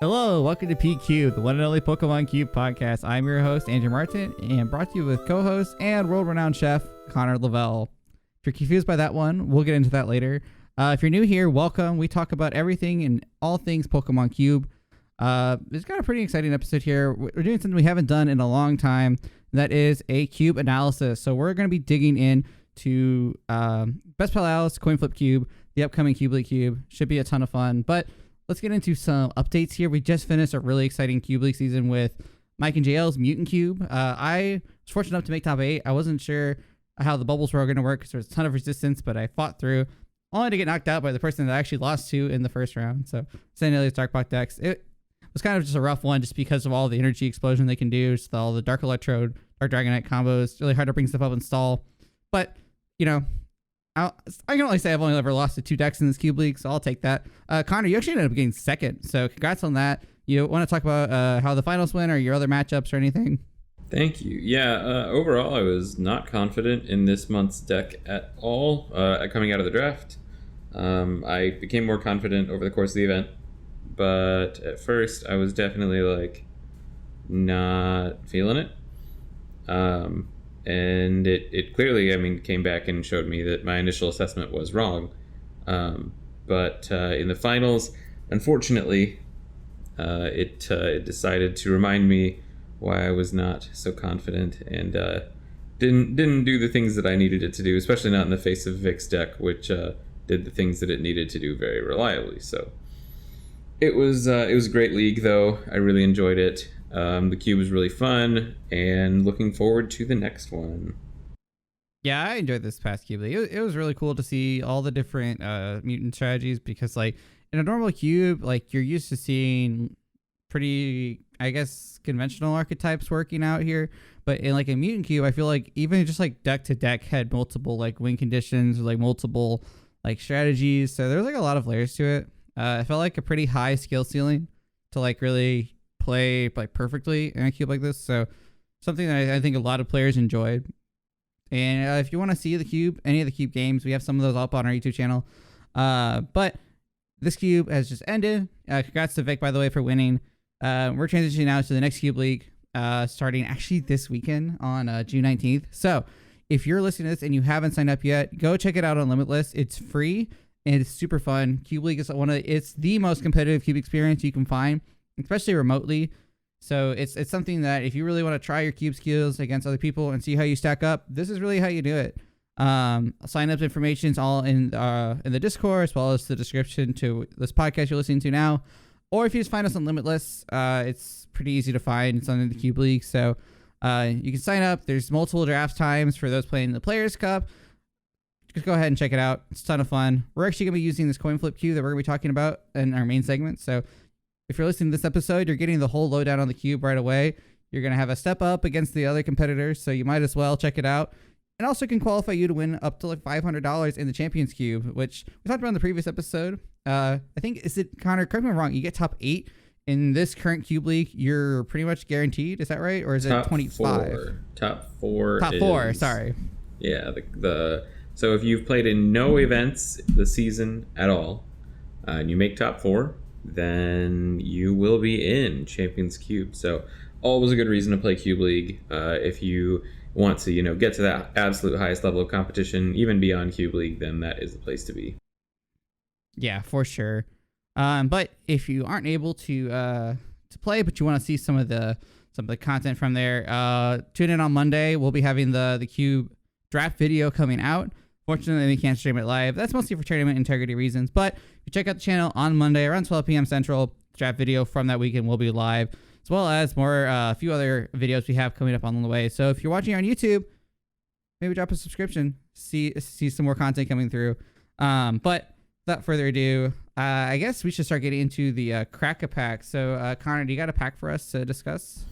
Hello, welcome to PQ, the one and only Pokemon Cube podcast. I'm your host, Andrew Martin, and brought to you with co-host and world-renowned chef, Connor Lavelle. If you're confused by that one, we'll get into that later. If you're new here, welcome. We talk about everything and all things Pokemon Cube. It's got a pretty exciting episode here. We're doing something we haven't done in a long time. That is a cube analysis. So we're going to be digging in to BestPalAl's Coin Flip Cube, the upcoming Cube League Cube. Should be a ton of fun, but let's get into some updates here. We just finished a really exciting Cube League season with Mike and JL's Mutant Cube. I was fortunate enough to make top 8. I wasn't sure how the bubbles were going to work because there was a ton of resistance, but I fought through, only to get knocked out by the person that I actually lost to in the first round. So, Sandelia's Darkblock decks. It was kind of just a rough one just because of all the energy explosion they can do, just all the Dark Electrode, Dark Dragonite combos. It's really hard to bring stuff up and stall. But, you know, I can only say I've only ever lost to 2 decks in this Cube League, so I'll take that. Connor, you actually ended up getting second, so congrats on that. You want to talk about how the finals went or your other matchups or anything? Thank you. Yeah, overall, I was not confident in this month's deck at all coming out of the draft. I became more confident over the course of the event, but at first, I was definitely, not feeling it. And it clearly, came back and showed me that my initial assessment was wrong. But in the finals, unfortunately, it decided to remind me why I was not so confident and didn't do the things that I needed it to do, especially not in the face of Vic's deck, which did the things that it needed to do very reliably. So it was a great league, though. I really enjoyed it. The cube was really fun, and looking forward to the next one. Yeah, I enjoyed this past Cube League. It was really cool to see all the different mutant strategies because, in a normal cube, you're used to seeing pretty, I guess, conventional archetypes working out here. But in, a mutant cube, I feel like even just, deck to deck had multiple, win conditions or, multiple, strategies. So there was, a lot of layers to it. I felt like a pretty high skill ceiling to, really play perfectly in a cube like this. So something that I think a lot of players enjoyed. And if you want to see the cube, any of the cube games, we have some of those up on our YouTube channel. But this cube has just ended. Congrats to Vic, by the way, for winning. We're transitioning now to the next Cube League, starting actually this weekend on June 19th. So if you're listening to this and you haven't signed up yet, go check it out on Limitless. It's free and it's super fun. Cube League is it's the most competitive cube experience you can find, especially remotely. So it's something that if you really want to try your cube skills against other people and see how you stack up, this is really how you do it. Sign up information is all in the Discord, as well as the description to this podcast you're listening to now. Or if you just find us on Limitless, it's pretty easy to find. It's on the Cube League, so you can sign up. There's multiple draft times for those playing the Players Cup. Just go ahead and check it out. It's a ton of fun. We're actually going to be using this coin flip cube that we're going to be talking about in our main segment. So if you're listening to this episode, you're getting the whole lowdown on the cube right away. You're going to have a step up against the other competitors, so you might as well check it out. And also can qualify you to win up to $500 in the Champions Cube, which we talked about in the previous episode. I think, is it, Connor, correct me if I'm wrong, you get top 8 in this current Cube League, you're pretty much guaranteed. Is that right? Or is it 25? Top 4. Top 4, sorry. Yeah, so if you've played in no events this season at all, and you make top 4, then you will be in Champions Cube. So always a good reason to play Cube League. If you want to, get to that absolute highest level of competition, even beyond Cube League, then that is the place to be. Yeah, for sure. But if you aren't able to play, but you want to see some of the content from there, tune in on Monday. We'll be having the Cube draft video coming out. Fortunately, we can't stream it live. That's mostly for tournament integrity reasons. But if you check out the channel on Monday around 12 p.m. Central, draft video from that weekend will be live, as well as a few other videos we have coming up on the way. So if you're watching on YouTube, maybe drop a subscription, see some more content coming through. But without further ado, I guess we should start getting into the Crack-a-Pack. So Connor, do you got a pack for us to discuss?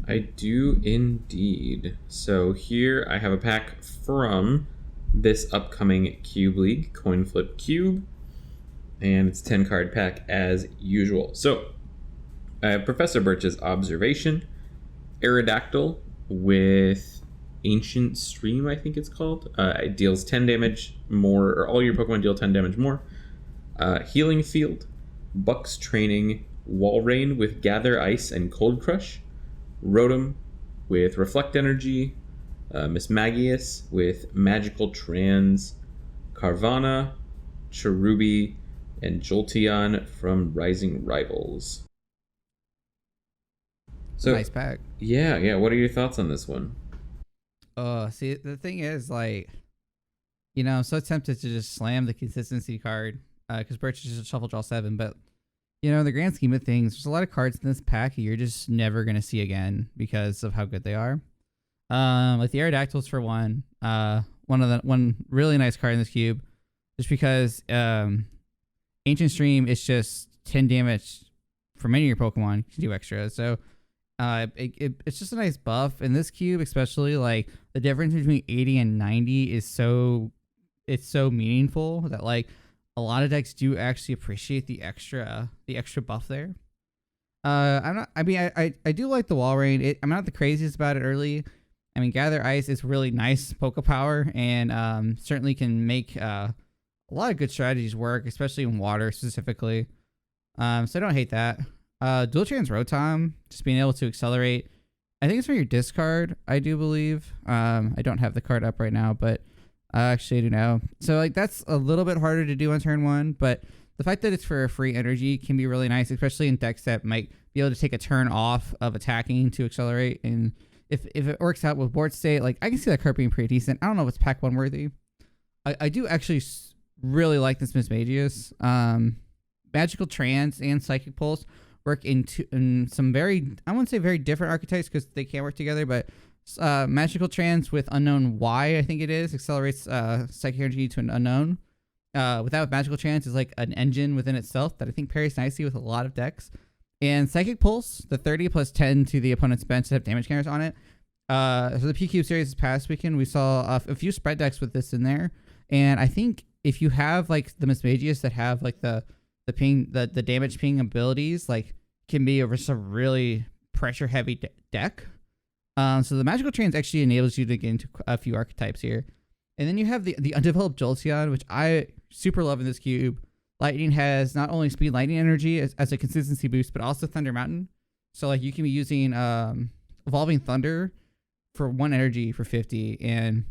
I do indeed. So here I have a pack from this upcoming Cube League, Coin Flip Cube, and it's a 10 card pack as usual. So I have Professor Birch's Observation, Aerodactyl with Ancient Stream, I think it's called. It deals 10 damage more, or all your Pokemon deal 10 damage more. Healing Field, Buck's Training, Walrein with Gather Ice and Cold Crush, Rotom with Reflect Energy, Mismagius with Magical Trans, Carvana, Cherubi, and Jolteon from Rising Rivals. So nice pack. Yeah. What are your thoughts on this one? See, the thing is, like, you know, I'm so tempted to just slam the consistency card because Birch is just shuffle draw 7, but you know, in the grand scheme of things, there's a lot of cards in this pack you're just never gonna see again because of how good they are. Like the Aerodactyls for one. One really nice card in this cube, just because Ancient Stream is just 10 damage for many of your Pokemon. You can do extra, so it's just a nice buff in this cube, especially. Like the difference between 80 and 90 is so meaningful that like a lot of decks do actually appreciate the extra buff there. I do like the Walrein. I'm not the craziest about it early. I mean, Gather Ice is really nice Poke Power, and certainly can make a lot of good strategies work, especially in water specifically. So I don't hate that. Dual Trans Rotom, just being able to accelerate. I think it's for your discard, I do believe. I don't have the card up right now, but actually I do know. So like that's a little bit harder to do on turn 1, but the fact that it's for a free energy can be really nice, especially in decks that might be able to take a turn off of attacking to accelerate. And if it works out with board state, like I can see that card being pretty decent. I don't know if it's pack 1 worthy. I do actually really like this Mismagius. Magical Trance and Psychic Pulse work in some very, I wouldn't say very different archetypes because they can't work together, but Magical Trance with Unknown Y, I think it is, accelerates Psychic Energy to an unknown. Without Magical Trance is like an engine within itself that I think pairs nicely with a lot of decks. And Psychic Pulse, the 30 plus 10 to the opponent's bench that have damage counters on it. So the PQ series this past weekend, we saw a few spread decks with this in there. And I think if you have like the Mismagius that have like the damage ping abilities, like can be over some really pressure heavy deck. So the Magical Trance actually enables you to get into a few archetypes here. And then you have the undeveloped Jolteon, which I super love in this cube. Lightning has not only speed lightning energy as a consistency boost, but also Thunder Mountain. So like you can be using Evolving Thunder for 1 energy for 50, and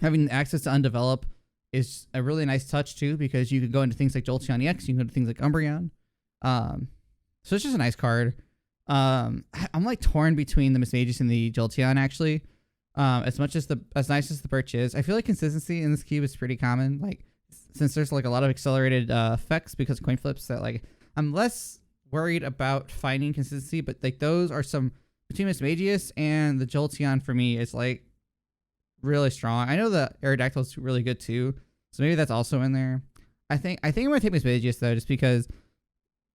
having access to undevelop is a really nice touch too, because you can go into things like Jolteon EX, you can go to things like Umbreon. So it's just a nice card. I'm like torn between the Mismagius and the Jolteon actually. As nice as the Birch is, I feel like consistency in this cube is pretty common. Like since there's like a lot of accelerated effects because of coin flips, that like I'm less worried about finding consistency, but like those are some between Mismagius and the Jolteon for me is like really strong. I know the Aerodactyl is really good too, so maybe that's also in there. I think I'm gonna take Mismagius though, just because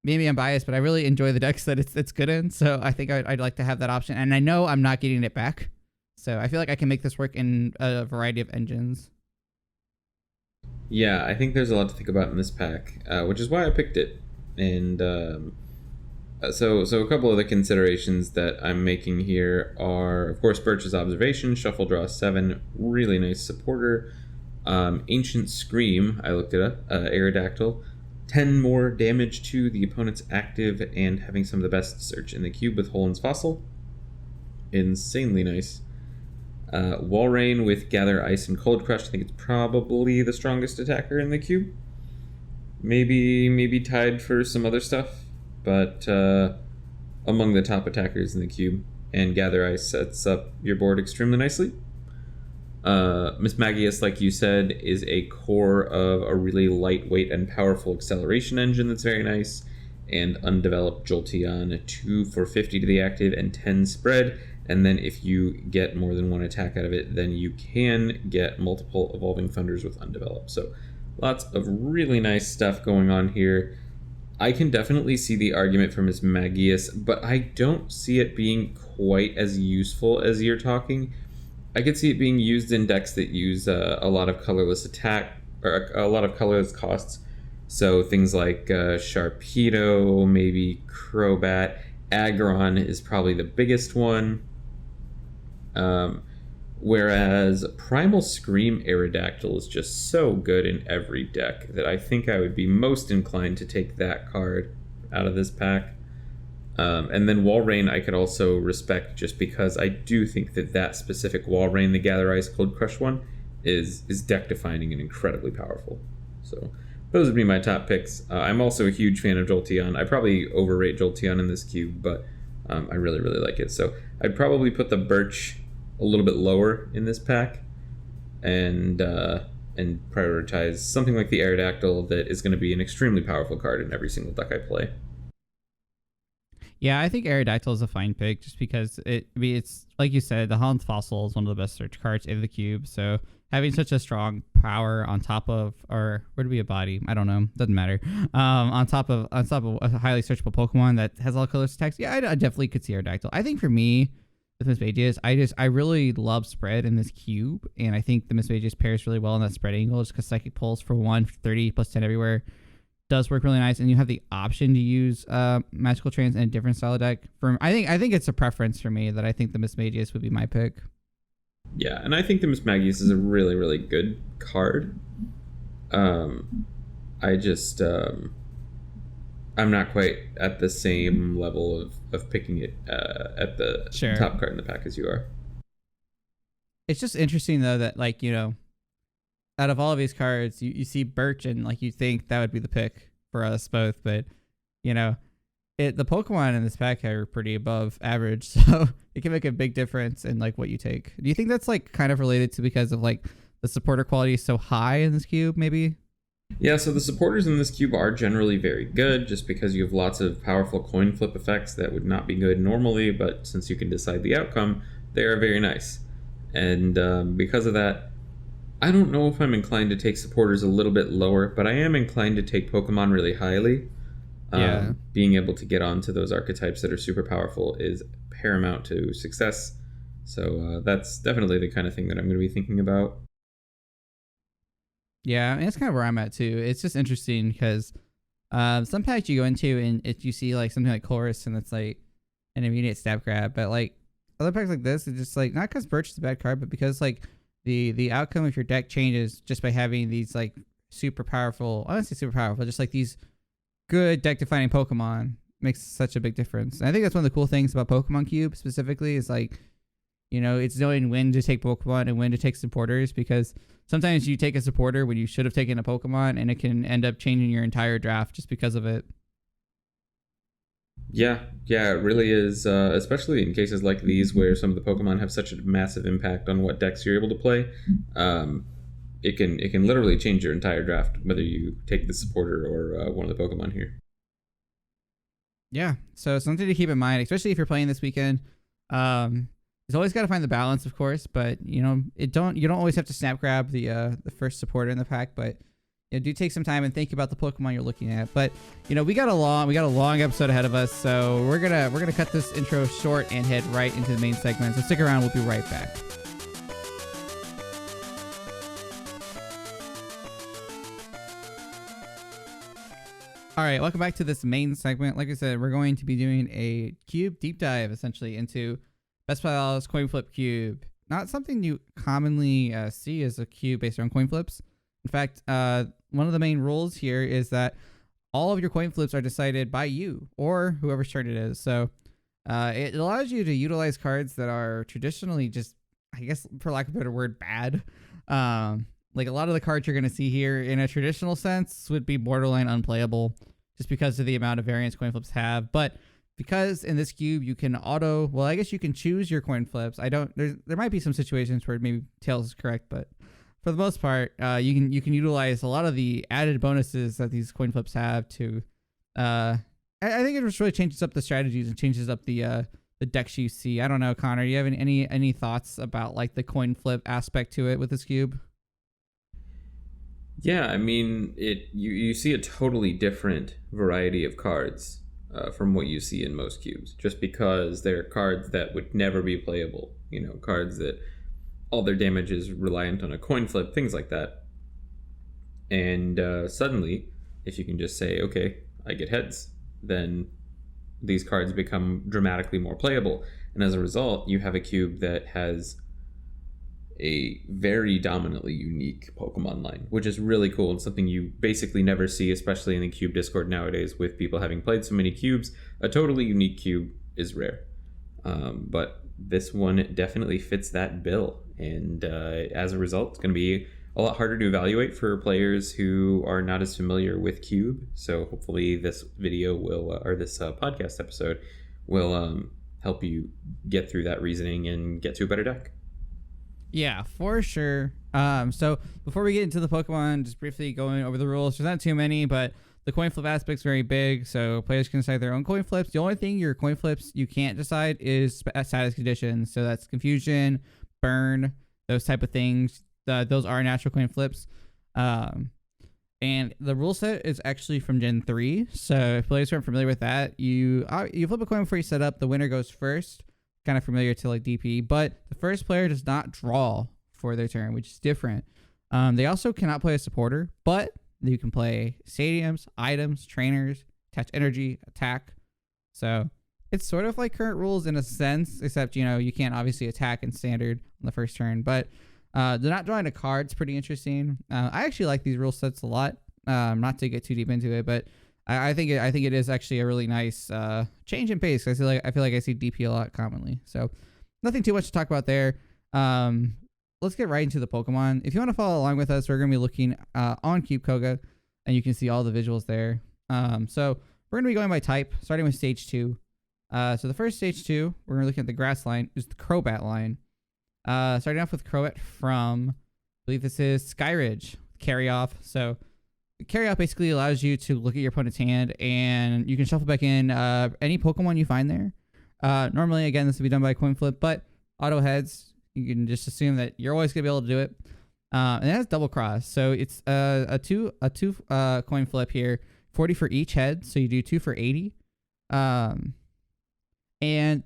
maybe I'm biased, but I really enjoy the decks that it's good in. So I think I'd like to have that option, and I know I'm not getting it back, so I feel like I can make this work in a variety of engines. Yeah, I think there's a lot to think about in this pack, which is why I picked it. And so a couple of the considerations that I'm making here are, of course, Birch's Observation, Shuffle Draw 7, really nice supporter. Ancient Scream, I looked it up, Aerodactyl, 10 more damage to the opponent's active, and having some of the best search in the cube with Holen's Fossil. Insanely nice. Walrein with Gather Ice and Cold Crush, I think it's probably the strongest attacker in the cube. Maybe tied for some other stuff, but among the top attackers in the cube. And Gather Ice sets up your board extremely nicely. Mismagius, like you said, is a core of a really lightweight and powerful acceleration engine that's very nice. And undeveloped Jolteon, 2 for 50 to the active and 10 spread. And then if you get more than 1 attack out of it, then you can get multiple Evolving Thunders with undeveloped. So lots of really nice stuff going on here. I can definitely see the argument for Mismagius, but I don't see it being quite as useful as you're talking. I could see it being used in decks that use a lot of colorless attack, or a lot of colorless costs. So things like Sharpedo, maybe Crobat. Agron is probably the biggest one. Whereas Primal Scream Aerodactyl is just so good in every deck that I think I would be most inclined to take that card out of this pack. And then Walrein I could also respect just because I do think that specific Walrein, the Gather Ice Cold Crush one, is deck defining and incredibly powerful. So those would be my top picks. I'm also a huge fan of Jolteon. I probably overrate Jolteon in this cube, but I really, really like it. So I'd probably put the Birch a little bit lower in this pack, and prioritize something like the Aerodactyl that is going to be an extremely powerful card in every single deck I play. Yeah, I think Aerodactyl is a fine pick just because it's like you said, the Holland Fossil is one of the best search cards in the cube. So having such a strong power on top of, or would it be a body? I don't know. Doesn't matter. On top of a highly searchable Pokemon that has all colorless attacks. Yeah, I definitely could see Aerodactyl. I think for me, with Miss Mages, I really love spread in this cube, and I think the Miss Mages pairs really well in that spread angle just because Psychic Pulse for 130 plus 10 everywhere does work really nice, and you have the option to use Magical Trance in a different style of deck. I think it's a preference for me that I think the Miss Mages would be my pick. Yeah, and I think the Miss Magius is a really, really good card. I just I'm not quite at the same level of picking it at the top card in the pack as you are. It's just interesting though that, like, you know, out of all of these cards, you see Birch and like you think that would be the pick for us both, but you know, the Pokemon in this pack are pretty above average, so it can make a big difference in like what you take. Do you think that's like kind of related to because of like the supporter quality is so high in this cube, maybe? Yeah, so the supporters in this cube are generally very good just because you have lots of powerful coin flip effects that would not be good normally, but since you can decide the outcome, they are very nice. And because of that, I don't know if I'm inclined to take supporters a little bit lower, but I am inclined to take Pokemon really highly. Yeah. Being able to get onto those archetypes that are super powerful is paramount to success. So that's definitely the kind of thing that I'm going to be thinking about. Yeah, and that's kind of where I'm at too. It's just interesting because some packs you go into and you see like something like Chorus and it's like an immediate stab grab, but like other packs like this, it's just like not because Birch is a bad card, but because like the outcome of your deck changes just by having these like super powerful, I don't say super powerful, just like these good deck defining Pokemon makes such a big difference. And I think that's one of the cool things about Pokemon Cube specifically is like, you know, it's knowing when to take Pokemon and when to take supporters, because sometimes you take a supporter when you should have taken a Pokemon and it can end up changing your entire draft just because of it. Yeah, it really is, especially in cases like these where some of the Pokemon have such a massive impact on what decks you're able to play. It can literally change your entire draft, whether you take the supporter or one of the Pokemon here. Yeah, so something to keep in mind, especially if you're playing this weekend. It's always got to find the balance, of course, but you know, you don't always have to snap grab the first supporter in the pack, but you know, do take some time and think about the Pokemon you're looking at. But you know, we got a long episode ahead of us, so we're gonna cut this intro short and head right into the main segment. So stick around, we'll be right back. All right, welcome back to this main segment. Like I said, we're going to be doing a cube deep dive essentially into BestPalAl's coin flip cube. Not something you commonly see as a cube based on coin flips. In fact, one of the main rules here is that all of your coin flips are decided by you or whoever's turn it is. So it allows you to utilize cards that are traditionally just, I guess, for lack of a better word, bad. Like a lot of the cards you're going to see here in a traditional sense would be borderline unplayable just because of the amount of variance coin flips have. But because in this cube you can I guess you can choose your coin flips. There might be some situations where maybe Tails is correct, but for the most part, you can utilize a lot of the added bonuses that these coin flips have to. I think it just really changes up the strategies and changes up the decks you see. I don't know, Connor. Do you have any thoughts about like the coin flip aspect to it with this cube? Yeah, I mean, you see a totally different variety of cards from what you see in most cubes, just because they're cards that would never be playable. You know, cards that all their damage is reliant on a coin flip, things like that. And suddenly, if you can just say, okay, I get heads, then these cards become dramatically more playable. And as a result, you have a cube that has a very dominantly unique Pokemon line, which is really cool and something you basically never see, especially in the Cube Discord nowadays with people having played so many cubes. A totally unique cube is rare. But this one definitely fits that bill, and as a result, it's going to be a lot harder to evaluate for players who are not as familiar with Cube. So hopefully this video will, or this podcast episode will help you get through that reasoning and get to a better deck. Yeah, for sure. So before we get into the Pokemon, just briefly going over the rules. There's not too many, but the coin flip aspect's very big, so players can decide their own coin flips. The only thing your coin flips you can't decide is status conditions. So that's confusion, burn, those type of things. Those are natural coin flips. And the rule set is actually from Gen 3. So if players aren't familiar with that, you flip a coin before you set up. The winner goes first. Kind of familiar to like DP, but the first player does not draw for their turn, which is different. They also cannot play a supporter, but you can play stadiums, items, trainers, attach energy, attack. So it's sort of like current rules in a sense, except, you know, you can't obviously attack in standard on the first turn, but they're not drawing a card. It's pretty interesting. I actually like these rule sets a lot. Not to get too deep into it, but I think it is actually a really nice change in pace. I feel like I see DP a lot commonly. So nothing too much to talk about there. Let's get right into the Pokemon. If you want to follow along with us, we're going to be looking on Cube Koga, and you can see all the visuals there. So we're going to be going by type, starting with stage 2. So the first stage 2, we're going to look at the grass line, is the Crobat line. Starting off with Crobat from, I believe this is Skyridge, Carry Off. So Carry Off basically allows you to look at your opponent's hand, and you can shuffle back in any Pokemon you find there. Normally, again, this would be done by coin flip, but auto heads, you can just assume that you're always gonna be able to do it. And it has double cross, so it's a two coin flip here, 40 for each head, so you do 2 for 80. And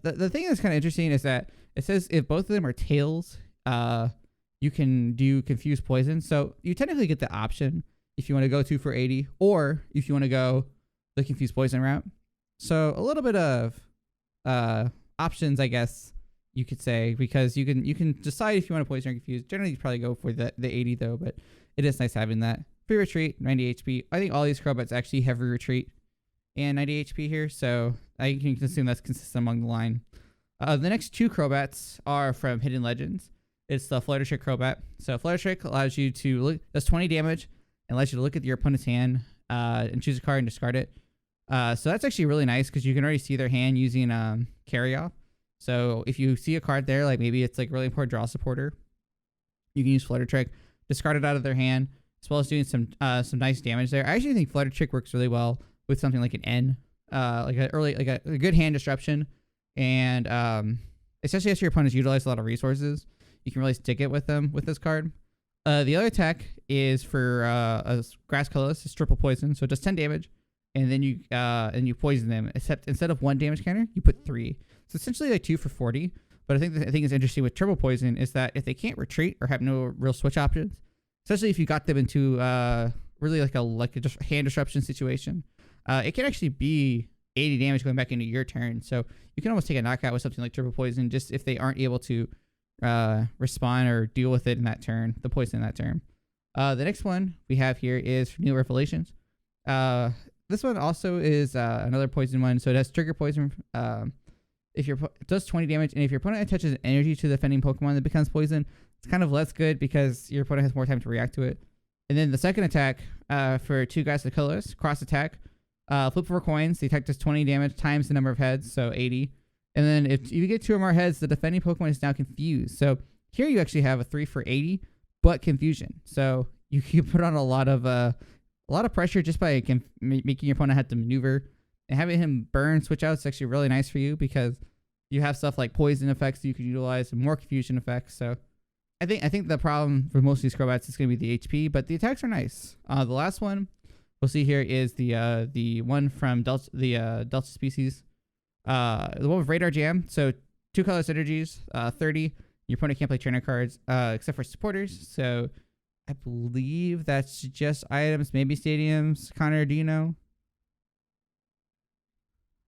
the thing that's kind of interesting is that it says if both of them are tails, you can do confuse poison. So you technically get the option if you want to go 2 for 80, or if you want to go the confuse poison route. So a little bit of options, I guess you could say, because you can decide if you want to poison or confuse. Generally, you probably go for the 80 though, but it is nice having that. Free retreat, 90 HP. I think all these Crobats actually have free retreat and 90 HP here, so I can assume that's consistent among the line. The next 2 Crobats are from Hidden Legends. It's the Fluttertrick Crobat. So Fluttertrick allows you to look, does 20 damage, and allows you to look at your opponent's hand and choose a card and discard it. So that's actually really nice because you can already see their hand using Carry Off. So if you see a card there, like maybe it's like really important draw supporter, you can use Fluttertrick, discard it out of their hand, as well as doing some nice damage there. I actually think Fluttertrick works really well with something like an N, like a good hand disruption, and especially as your opponents utilize a lot of resources, you can really stick it with them with this card. The other attack is for a grass colorless. It's triple poison, so it does 10 damage, and then you poison them. Except instead of 1 damage counter, you put 3. So essentially like 2 for 40. But I think the thing is interesting with triple poison is that if they can't retreat or have no real switch options, especially if you got them into really like a just hand disruption situation, it can actually be 80 damage going back into your turn. So you can almost take a knockout with something like triple poison, just if they aren't able to respond or deal with it in that turn, the poison in that turn. The next one we have here is New Revelations. This one also is another poison one, so it has trigger poison. If it does 20 damage, and if your opponent attaches energy to the defending Pokemon that becomes poison, it's kind of less good because your opponent has more time to react to it. And then the second attack for 2 guys with colorless, cross attack, flip 4 coins. The attack does 20 damage times the number of heads, so 80. And then if you get 2 or more heads, the defending Pokemon is now confused. So here you actually have a 3 for 80, but confusion. So you can put on a lot of pressure just by making your opponent have to maneuver. And having him burn switch out is actually really nice for you because you have stuff like poison effects that you can utilize and more confusion effects. So I think the problem for most of these Crobats is going to be the HP, but the attacks are nice. The last one we'll see here is the one from Delta species. The one with Radar Jam. So 2 colorless energies, 30. Your opponent can't play trainer cards except for supporters. So I believe that's just items, maybe stadiums. Connor, do you know?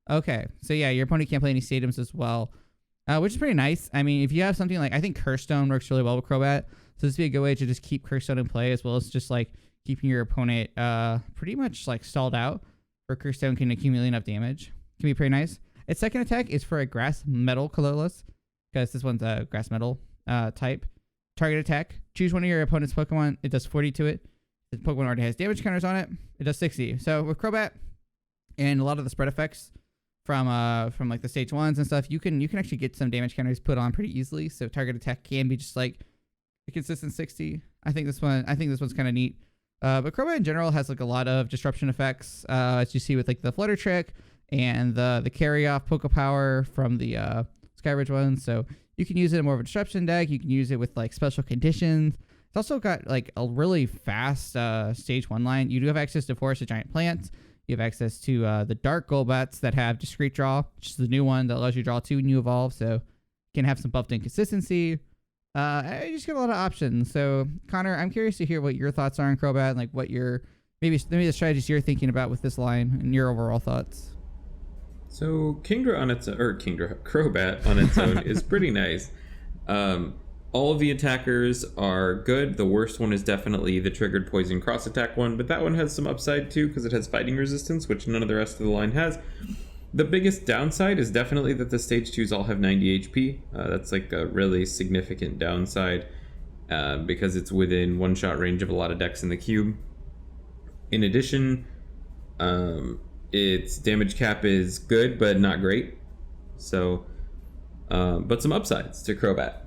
Okay, so yeah, your opponent can't play any stadiums as well. which is pretty nice. I mean, if you have something like, I think Curse Stone works really well with Crobat, so this would be a good way to just keep Curse Stone in play, as well as just like keeping your opponent pretty much like stalled out, where Curse Stone can accumulate enough damage. Can be pretty nice. Its second attack is for a Grass Metal colorless, because this one's a Grass Metal type. Target attack. Choose one of your opponent's Pokemon. It does 40 to it. The Pokemon already has damage counters on it. It does 60. So with Crobat and a lot of the spread effects from like the stage 1s and stuff, you can actually get some damage counters put on pretty easily. So target attack can be just like a consistent 60. I think this one's kind of neat. But Crobat in general has like a lot of disruption effects, as you see with like the Flutter Trick and the carry off Poke Power from the Skyridge one. So you can use it in more of a disruption deck. You can use it with like special conditions. It's also got like a really fast stage 1 line. You do have access to Forest of Giant Plants. You have access to the Dark Golbats that have Discreet Draw, which is the new one that allows you to draw 2 when you evolve. So you can have some buffed inconsistency. You just get a lot of options. So Connor, I'm curious to hear what your thoughts are on Crobat and like what your maybe the strategies you're thinking about with this line and your overall thoughts. So Crobat on its own is pretty nice. All of the attackers are good. The worst one is definitely the triggered poison cross attack one, but that one has some upside too because it has fighting resistance, which none of the rest of the line has. The biggest downside is definitely that the stage 2s all have 90 HP. That's like a really significant downside because it's within one-shot range of a lot of decks in the cube. In addition, its damage cap is good, but not great. So, but some upsides to Crobat.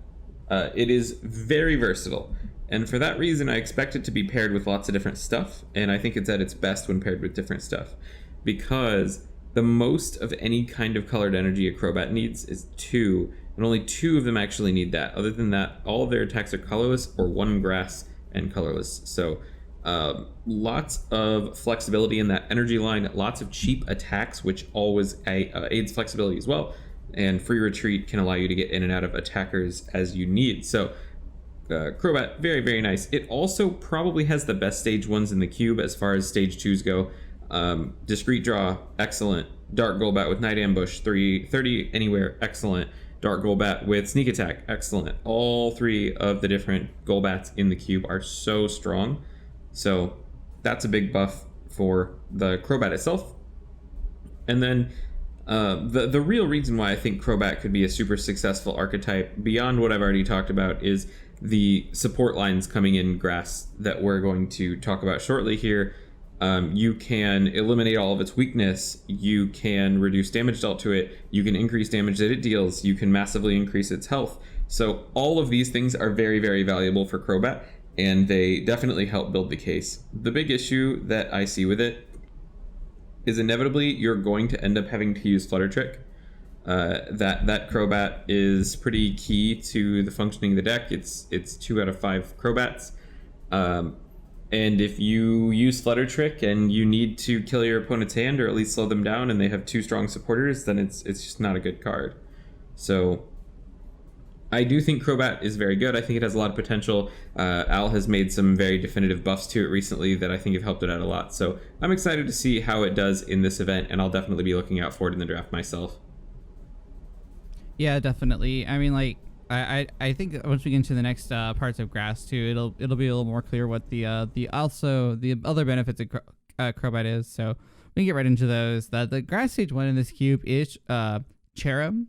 It is very versatile. And for that reason, I expect it to be paired with lots of different stuff. And I think it's at its best when paired with different stuff. Because the most of any kind of colored energy a Crobat needs is 2. And only 2 of them actually need that. Other than that, all of their attacks are colorless or 1 grass and colorless. So lots of flexibility in that energy line, lots of cheap attacks, which always aids flexibility as well, and free retreat can allow you to get in and out of attackers as you need. So Crobat, very, very nice. It also probably has the best stage 1s in the cube as far as stage 2s go. Discreet Draw, excellent. Dark Golbat with Night Ambush, 30 anywhere, excellent. Dark Golbat with Sneak Attack, excellent. All 3 of the different Golbats in the cube are so strong. So that's a big buff for the Crobat itself. And then the real reason why I think Crobat could be a super successful archetype, beyond what I've already talked about, is the support lines coming in grass that we're going to talk about shortly here. You can eliminate all of its weakness, you can reduce damage dealt to it, you can increase damage that it deals, you can massively increase its health. So all of these things are very, very valuable for Crobat, and they definitely help build the case. The big issue that I see with it is inevitably you're going to end up having to use Flutter Trick. That Crobat is pretty key to the functioning of the deck. It's 2 out of 5 Crobats. And if you use Flutter Trick and you need to kill your opponent's hand or at least slow them down and they have 2 strong supporters, then it's just not a good card. So I do think Crobat is very good. I think it has a lot of potential. Al has made some very definitive buffs to it recently that I think have helped it out a lot. So I'm excited to see how it does in this event, and I'll definitely be looking out for it in the draft myself. Yeah, definitely. I mean, like, I think that once we get into the next parts of grass too, it'll be a little more clear what the other benefits of Crobat is. So we can get right into those. The grass stage 1 in this cube is Cherub,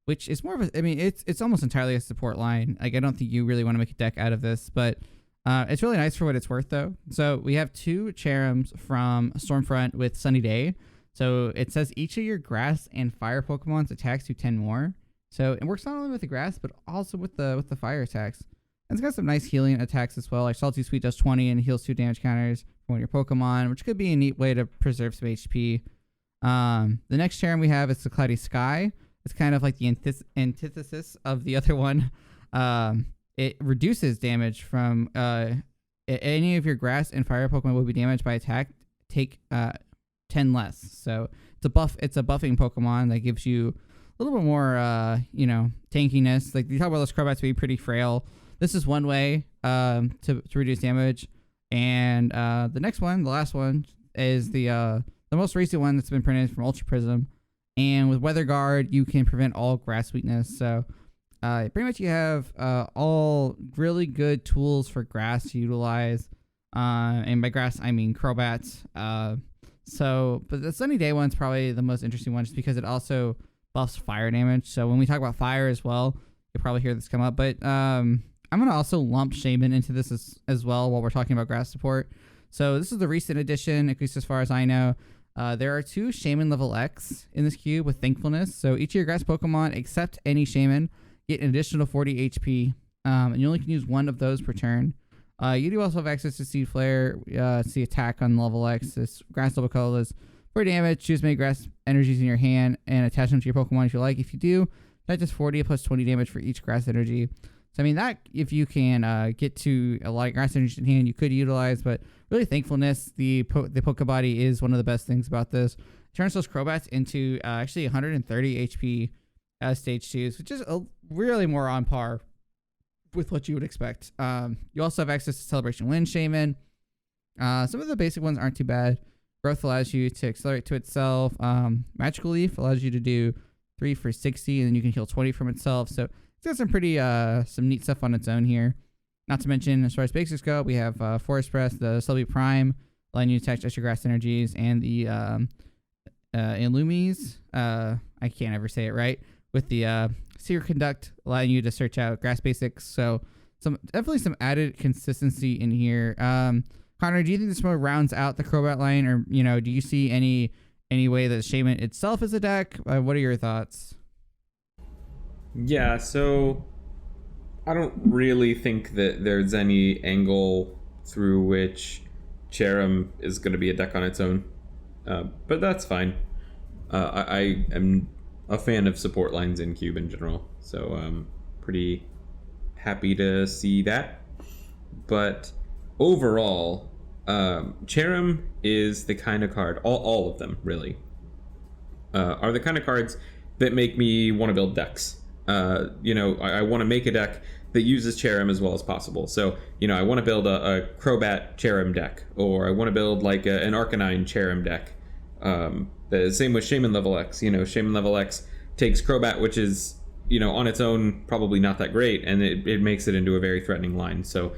which is more of a, I mean, it's almost entirely a support line. Like, I don't think you really want to make a deck out of this, but it's really nice for what it's worth, though. So we have 2 Cherubs from Stormfront with Sunny Day. So it says each of your grass and fire Pokemon's attacks do 10 more. So it works not only with the grass, but also with the fire attacks. And it's got some nice healing attacks as well. Like Salty Sweet does 20 and heals 2 damage counters for one of your Pokemon, which could be a neat way to preserve some HP. The next Cherub we have is the Cloudy Sky. It's kind of like the antithesis of the other one. It reduces damage from any of your grass and fire Pokemon will be damaged by attack. Take 10 less. So it's a buff. It's a buffing Pokemon that gives you a little bit more, tankiness. Like you talk about those Crobats being pretty frail. This is one way to reduce damage. And the next one, the last one, is the most recent one that's been printed from Ultra Prism. And with Weatherguard, you can prevent all grass weakness. So pretty much you have all really good tools for grass to utilize. And by grass, I mean Crobat. But the Sunny Day one's probably the most interesting one just because it also buffs fire damage. So when we talk about fire as well, you'll probably hear this come up. But I'm going to also lump Shaman into this as well while we're talking about grass support. So this is the recent addition, at least as far as I know. There are 2 Shaman level X in this cube with Thankfulness. So each of your grass Pokemon, except any Shaman, get an additional 40 HP. And you only can use 1 of those per turn. You do also have access to Seed Flare, see attack on level X. This grass level colorless for damage. Choose many grass energies in your hand and attach them to your Pokemon if you like. If you do, that does 40 plus 20 damage for each grass energy. So I mean that if you can get to a lot of grass energy in hand, you could utilize. But really, Thankfulness, the Pokebody is one of the best things about this. It turns those Crobats into actually 130 HP stage 2s, which is really more on par with what you would expect. You also have access to Celebration Wind Shaman. Some of the basic ones aren't too bad. Growth allows you to accelerate to itself. Magical Leaf allows you to do 3 for 60, and then you can heal 20 from itself. So it's got some pretty some neat stuff on its own here. Not to mention, as far as basics go, we have Forest Breath, the Celebi Prime, allowing you to attach extra grass energies, and the Illumies. I can't ever say it right. With the Seer Conduct, allowing you to search out grass basics. So definitely some added consistency in here. Connor, do you think this one rounds out the Crobat line, or do you see any way that Shaman itself is a deck? What are your thoughts? Yeah, so I don't really think that there's any angle through which Cherrim is going to be a deck on its own, but that's fine. I am a fan of support lines in Cube in general, so I'm pretty happy to see that. But overall, Cherrim is the kind of card, all of them really, are the kind of cards that make me want to build decks. I want to make a deck that uses Cherrim as well as possible. So, I want to build a Crobat Cherrim deck, or I want to build like an Arcanine Cherrim deck. The same with Shaman level X. Shaman level X takes Crobat, which is, on its own probably not that great, and it makes it into a very threatening line. So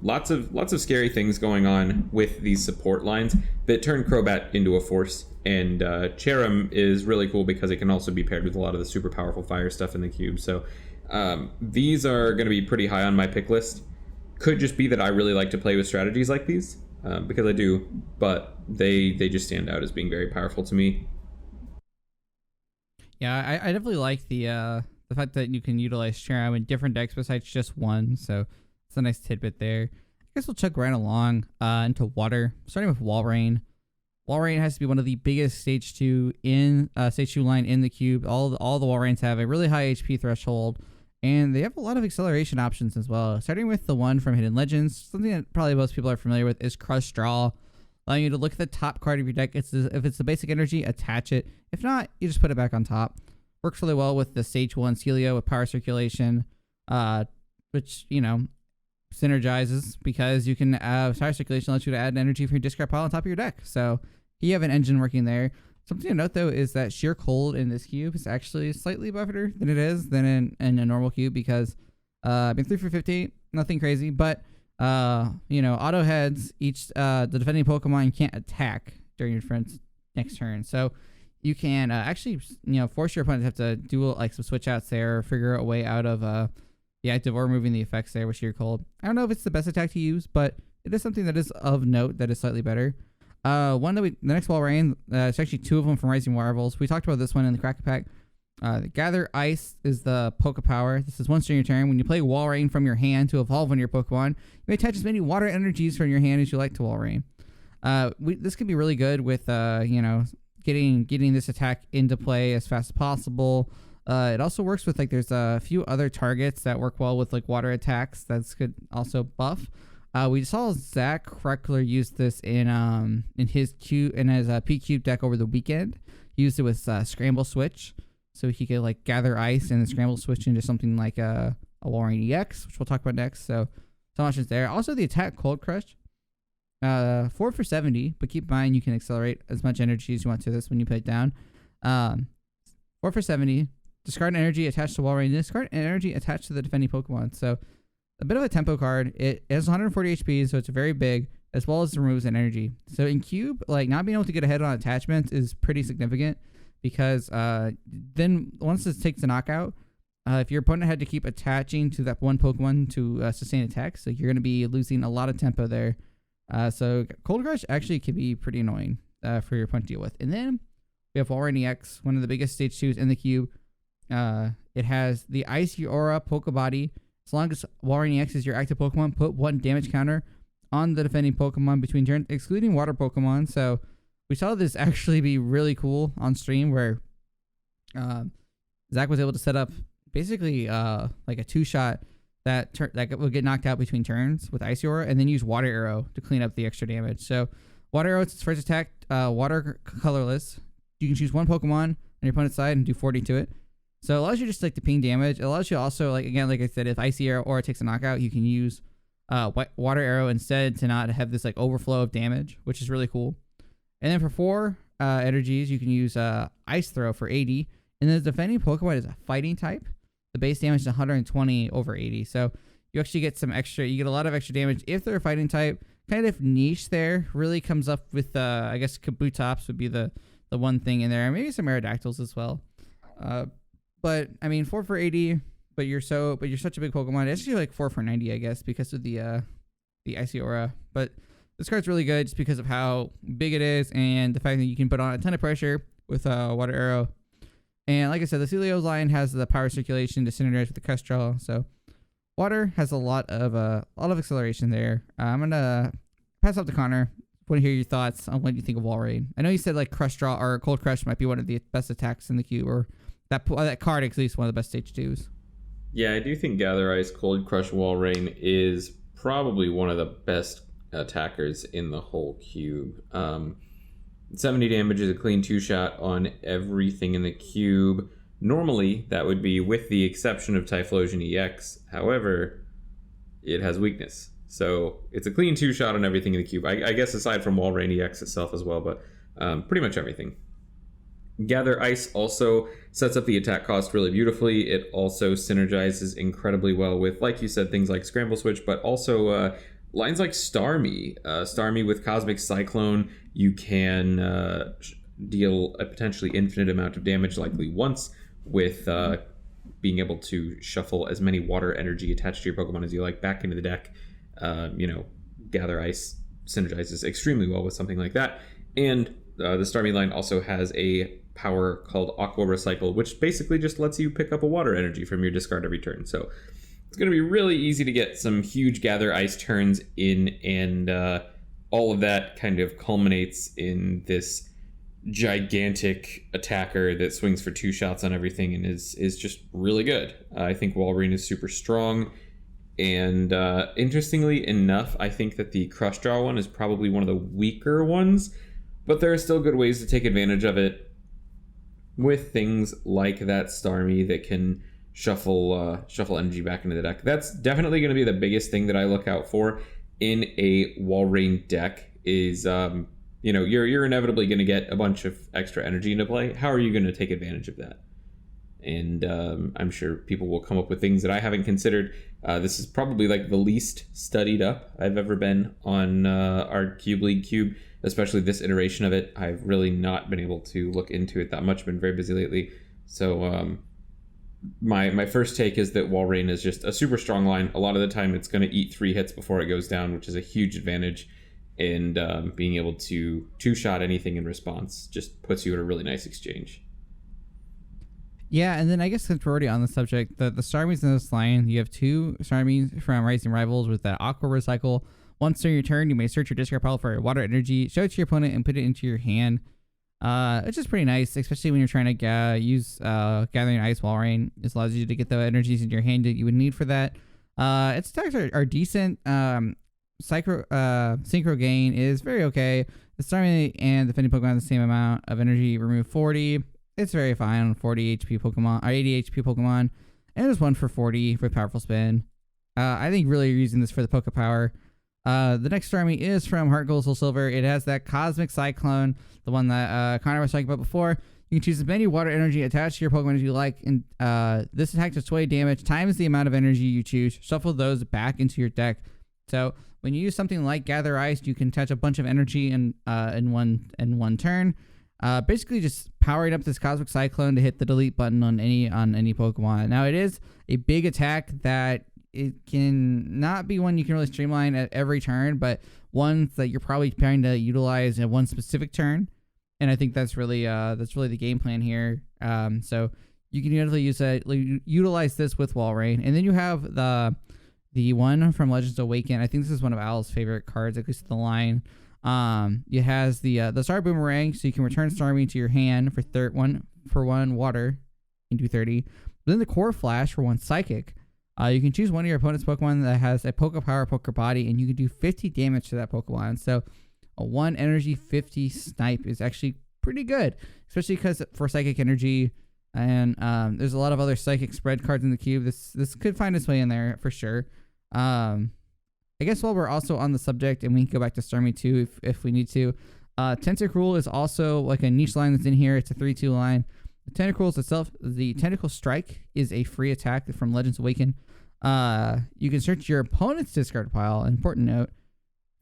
lots of scary things going on with these support lines that turn Crobat into a force. And Cherrim is really cool because it can also be paired with a lot of the super powerful fire stuff in the cube. So these are going to be pretty high on my pick list. Could just be that I really like to play with strategies like these, because I do, but they just stand out as being very powerful to me. Yeah, I definitely like the fact that you can utilize Cherrim in different decks besides just one. So it's a nice tidbit there. I guess we'll chug right along into water, starting with Walrein. Walrein has to be one of the biggest stage 2 line in the cube. All the Walreins have a really high HP threshold, and they have a lot of acceleration options as well. Starting with the one from Hidden Legends, something that probably most people are familiar with is Crush Draw, allowing you to look at the top card of your deck. If it's the basic energy, attach it. If not, you just put it back on top. Works really well with the stage 1 Celio with Power Circulation, which synergizes because you can Power Circulation allows you to add energy from your discard pile on top of your deck. So you have an engine working there. Something to note though is that sheer cold in this cube is actually slightly better than it is than in a normal cube, because I've been 3 for 50, nothing crazy, but auto heads, each the defending Pokemon can't attack during your friend's next turn. So you can actually force your opponent to have to do like some switch outs there, or figure a way out of the active or removing the effects there with sheer cold. I don't know if it's the best attack to use, but it is something that is of note that is slightly better. The next Walrein, it's actually 2 of them from Rising Marvels. We talked about this one in the Cracker Pack. The Gather Ice is the Poke Power. This is once during your turn. When you play Walrein from your hand to evolve one of your Pokemon, you may attach as many water energies from your hand as you like to Walrein. This could be really good with getting this attack into play as fast as possible. It also works with there's a few other targets that work well with water attacks. That's could also buff. We saw Zach Kreckler use this in his P Cube deck over the weekend. He used it with Scramble Switch, so he could gather ice and then Scramble Switch into something like a Walrein EX, which we'll talk about next. So some options there. Also the attack Cold Crush, 4 for 70, but keep in mind you can accelerate as much energy as you want to this when you put it down. 4 for 70. Discard an energy attached to Wall Rain. Discard an energy attached to the defending Pokemon. So a bit of a tempo card. It has 140 HP, so it's very big, as well as removes an energy. So in Cube, like not being able to get ahead on attachments is pretty significant because then once this takes a knockout, if your opponent had to keep attaching to that one Pokemon to sustain attacks, so you're going to be losing a lot of tempo there. So Cold Crush actually can be pretty annoying for your opponent to deal with. And then we have Walrein EX, one of the biggest stage 2s in the Cube. It has the Icy Aura Pokebody. As long as Walrein EX is your active Pokemon, put 1 damage counter on the defending Pokemon between turns, excluding water Pokemon. So we saw this actually be really cool on stream where Zach was able to set up basically like a 2-shot that would get knocked out between turns with Icy Aura, and then use Water Arrow to clean up the extra damage. So Water Arrow, it's its first attack, water colorless. You can choose 1 Pokemon on your opponent's side and do 40 to it. So it allows you just like to ping damage. It allows you also, like again, like I said, if Icy Arrow or it takes a knockout, you can use Water Arrow instead to not have this like overflow of damage, which is really cool. And then for 4 energies, you can use Ice Throw for 80. And then the defending Pokemon is a fighting type. The base damage is 120 over 80. So you actually get some extra, you get a lot of extra damage if they're a fighting type. Kind of niche there. Really comes up with, I guess Kabutops would be the one thing in there. Maybe some Aerodactyls as well. But I mean, 4 for 80, but you're such a big Pokemon. It's actually like 4 for 90, I guess, because of the Icy Aura. But this card's really good just because of how big it is and the fact that you can put on a ton of pressure with Water Arrow. And like I said, the Celio's line has the power circulation to synergize with the Kestrel. So water has a lot of acceleration there. I'm gonna pass up to Connor. Want to hear your thoughts on what you think of Walrein. I know you said like Crush Draw or Cold Crush might be one of the best attacks in the Cube, or that card is at least one of the best stage 2s. Yeah, I do think Gather Ice Cold Crush Walrein is probably one of the best attackers in the whole Cube. 70 damage is a clean 2-shot on everything in the Cube. Normally, that would be with the exception of Typhlosion EX. However, it has weakness. So it's a clean 2-shot on everything in the Cube. I guess aside from Walrein EX itself as well, but pretty much everything. Gather Ice also sets up the attack cost really beautifully. It also synergizes incredibly well with, like you said, things like Scramble Switch, but also lines like Starmie. Starmie with Cosmic Cyclone, you can deal a potentially infinite amount of damage, likely once, with being able to shuffle as many water energy attached to your Pokemon as you like back into the deck. Gather Ice synergizes extremely well with something like that. And the Starmie line also has a power called Aqua Recycle, which basically just lets you pick up a water energy from your discard every turn. So it's going to be really easy to get some huge Gather Ice turns in, and all of that kind of culminates in this gigantic attacker that swings for 2 shots on everything and is just really good. I think Walrein is super strong, and interestingly enough, I think that the Crush Draw one is probably one of the weaker ones, but there are still good ways to take advantage of it with things like that Starmie that can shuffle energy back into the deck. That's definitely going to be the biggest thing that I look out for in a Walrein deck is, you're inevitably going to get a bunch of extra energy into play. How are you going to take advantage of that? And I'm sure people will come up with things that I haven't considered. This is probably like the least studied up I've ever been on our Cube League Cube, especially this iteration of it. I've really not been able to look into it that much. Been very busy lately. So my first take is that Walrein is just a super strong line. A lot of the time it's going to eat 3 hits before it goes down, which is a huge advantage. And being able to 2-shot anything in response just puts you in a really nice exchange. Yeah, and then I guess since we're already on the subject, the Starmies in this line, you have 2 Starmies from Rising Rivals with that Aqua Recycle. Once during your turn, you may search your discard pile for water energy, show it to your opponent, and put it into your hand. It's just pretty nice, especially when you're trying to use Gathering Ice Walrein. This allows you to get the energies in your hand that you would need for that. Its attacks are decent. Synchro Gain is very okay. The Starmie and the defending Pokemon have the same amount of energy. Remove 40. It's very fine on 40 HP Pokemon, or 80 HP Pokemon. And there's 1 for 40 with Powerful Spin. I think really using this for the Poke Power. The next Starmie is from Heart Gold Soul Silver. It has that Cosmic Cyclone, the one that Connor was talking about before. You can choose as many water energy attached to your Pokemon as you like, and this attack does 20 damage times the amount of energy you choose. Shuffle those back into your deck. So when you use something like Gather Ice, you can attach a bunch of energy in one turn. Basically just powering up this Cosmic Cyclone to hit the delete button on any Pokemon. Now it is a big attack that it can not be one you can really streamline at every turn, but one that you're probably trying to utilize in one specific turn. And I think that's really the game plan here. So you can definitely utilize this with Walrein. And then you have the one from Legends Awaken. I think this is one of Al's favorite cards, at least the line. It has the Star Boomerang, so you can return Starmie to your hand for one water. You can do 30. Then the Core Flash for one Psychic. You can choose one of your opponent's Pokemon that has a Poke Power, Poke Body, and you can do 50 damage to that Pokemon. So a 1 energy 50 snipe is actually pretty good, especially because for Psychic Energy, and there's a lot of other Psychic spread cards in the cube. This could find its way in there for sure. I guess while we're also on the subject, and we can go back to Starmie too if we need to, Tentacruel is also like a niche line that's in here. It's a 3/2 line. The Tentacruel itself, the Tentacle Strike is a free attack from Legends Awaken. You can search your opponent's discard pile, an important note,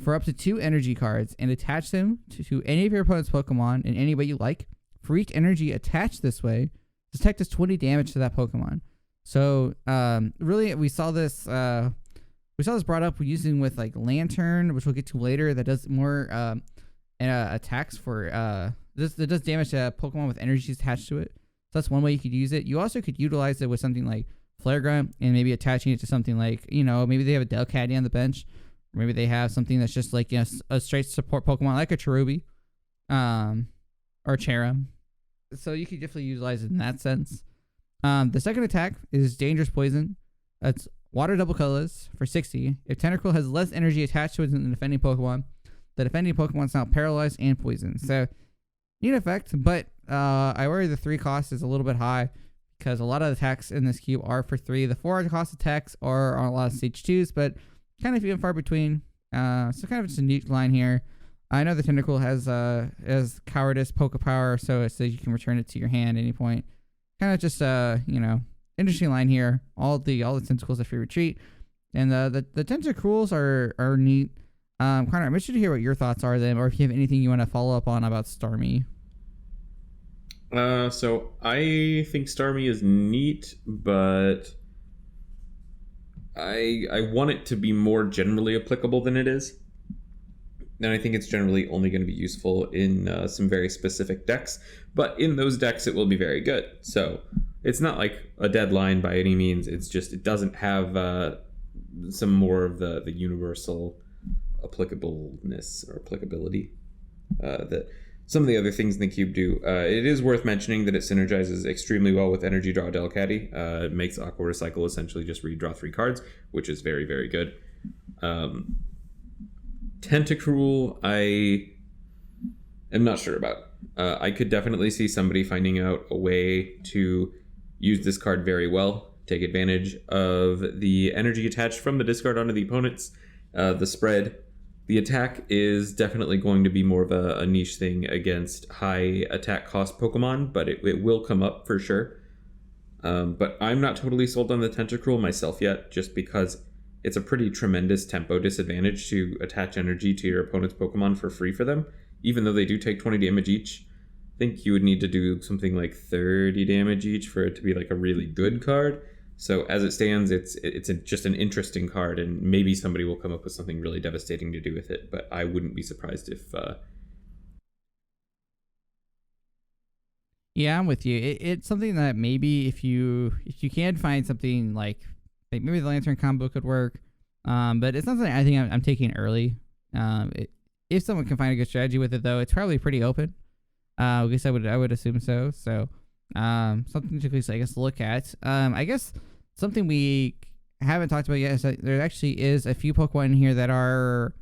for up to 2 energy cards and attach them to any of your opponent's Pokemon in any way you like. For each energy attached this way, this attack does 20 damage to that Pokemon. So really, we saw this brought up using with like Lantern, which we'll get to later. That does more attacks for that does damage to Pokemon with energies attached to it. So that's one way you could use it. You also could utilize it with something like Flare Grunt and maybe attaching it to something like, maybe they have a Dell Caddy on the bench. Or maybe they have something that's just like, a straight support Pokemon like a Cherubi or Cherim. So you could definitely utilize it in that sense. The second attack is Dangerous Poison. That's Water Double Colorless for 60. If Tentacruel has less energy attached to it than the defending Pokemon, the defending Pokemon is now paralyzed and poisoned. So, neat effect, but I worry the 3 cost is a little bit high because a lot of attacks in this cube are for 3. The 4 cost attacks are on a lot of stage 2s, but kind of few and far between. So kind of just a neat line here. I know the Tentacle has Cowardice, Poke Power, so it says you can return it to your hand at any point. Kind of just interesting line here. All the Tentacles are free retreat, and the Tentacruels are neat. Connor, I'm interested to hear what your thoughts are then, or if you have anything you want to follow up on about Starmie. So I think Starmie is neat, but I want it to be more generally applicable than it is. And I think it's generally only going to be useful in some very specific decks. But in those decks, it will be very good. So it's not like a deadline by any means. It's just it doesn't have some more of the universal applicableness or applicability that some of the other things in the cube do. It is worth mentioning that it synergizes extremely well with Energy Draw Dell Caddy. It makes Aqua Recycle essentially just redraw 3 cards, which is very, very good. Tentacruel, I am not sure about. I could definitely see somebody finding out a way to use this card very well, take advantage of the energy attached from the discard onto the opponent's, the spread. The attack is definitely going to be more of a niche thing against high attack cost Pokemon, but it will come up for sure. But I'm not totally sold on the Tentacruel myself yet, just because it's a pretty tremendous tempo disadvantage to attach energy to your opponent's Pokemon for free for them, even though they do take 20 damage each. I think you would need to do something like 30 damage each for it to be like a really good card. So as it stands, it's just an interesting card, and maybe somebody will come up with something really devastating to do with it, but I wouldn't be surprised if... Yeah, I'm with you. It's something that maybe if you can find something like maybe the Lantern combo could work, but it's not something I think I'm taking early. If someone can find a good strategy with it, though, it's probably pretty open. I guess I would assume so. So something to I guess look at. I guess something we haven't talked about yet is that there actually is a few Pokemon in here that are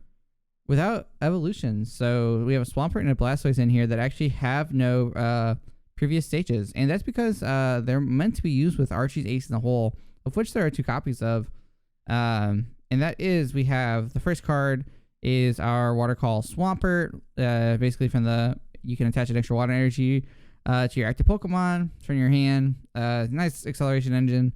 without evolutions. So we have a Swampert and a Blastoise in here that actually have no previous stages, and that's because they're meant to be used with Archie's Ace in the Hole, of which there are 2 copies of. And that is, we have the first card is our Water Call Swampert. Basically from you can attach an extra water energy to your active Pokemon from your hand. Nice acceleration engine.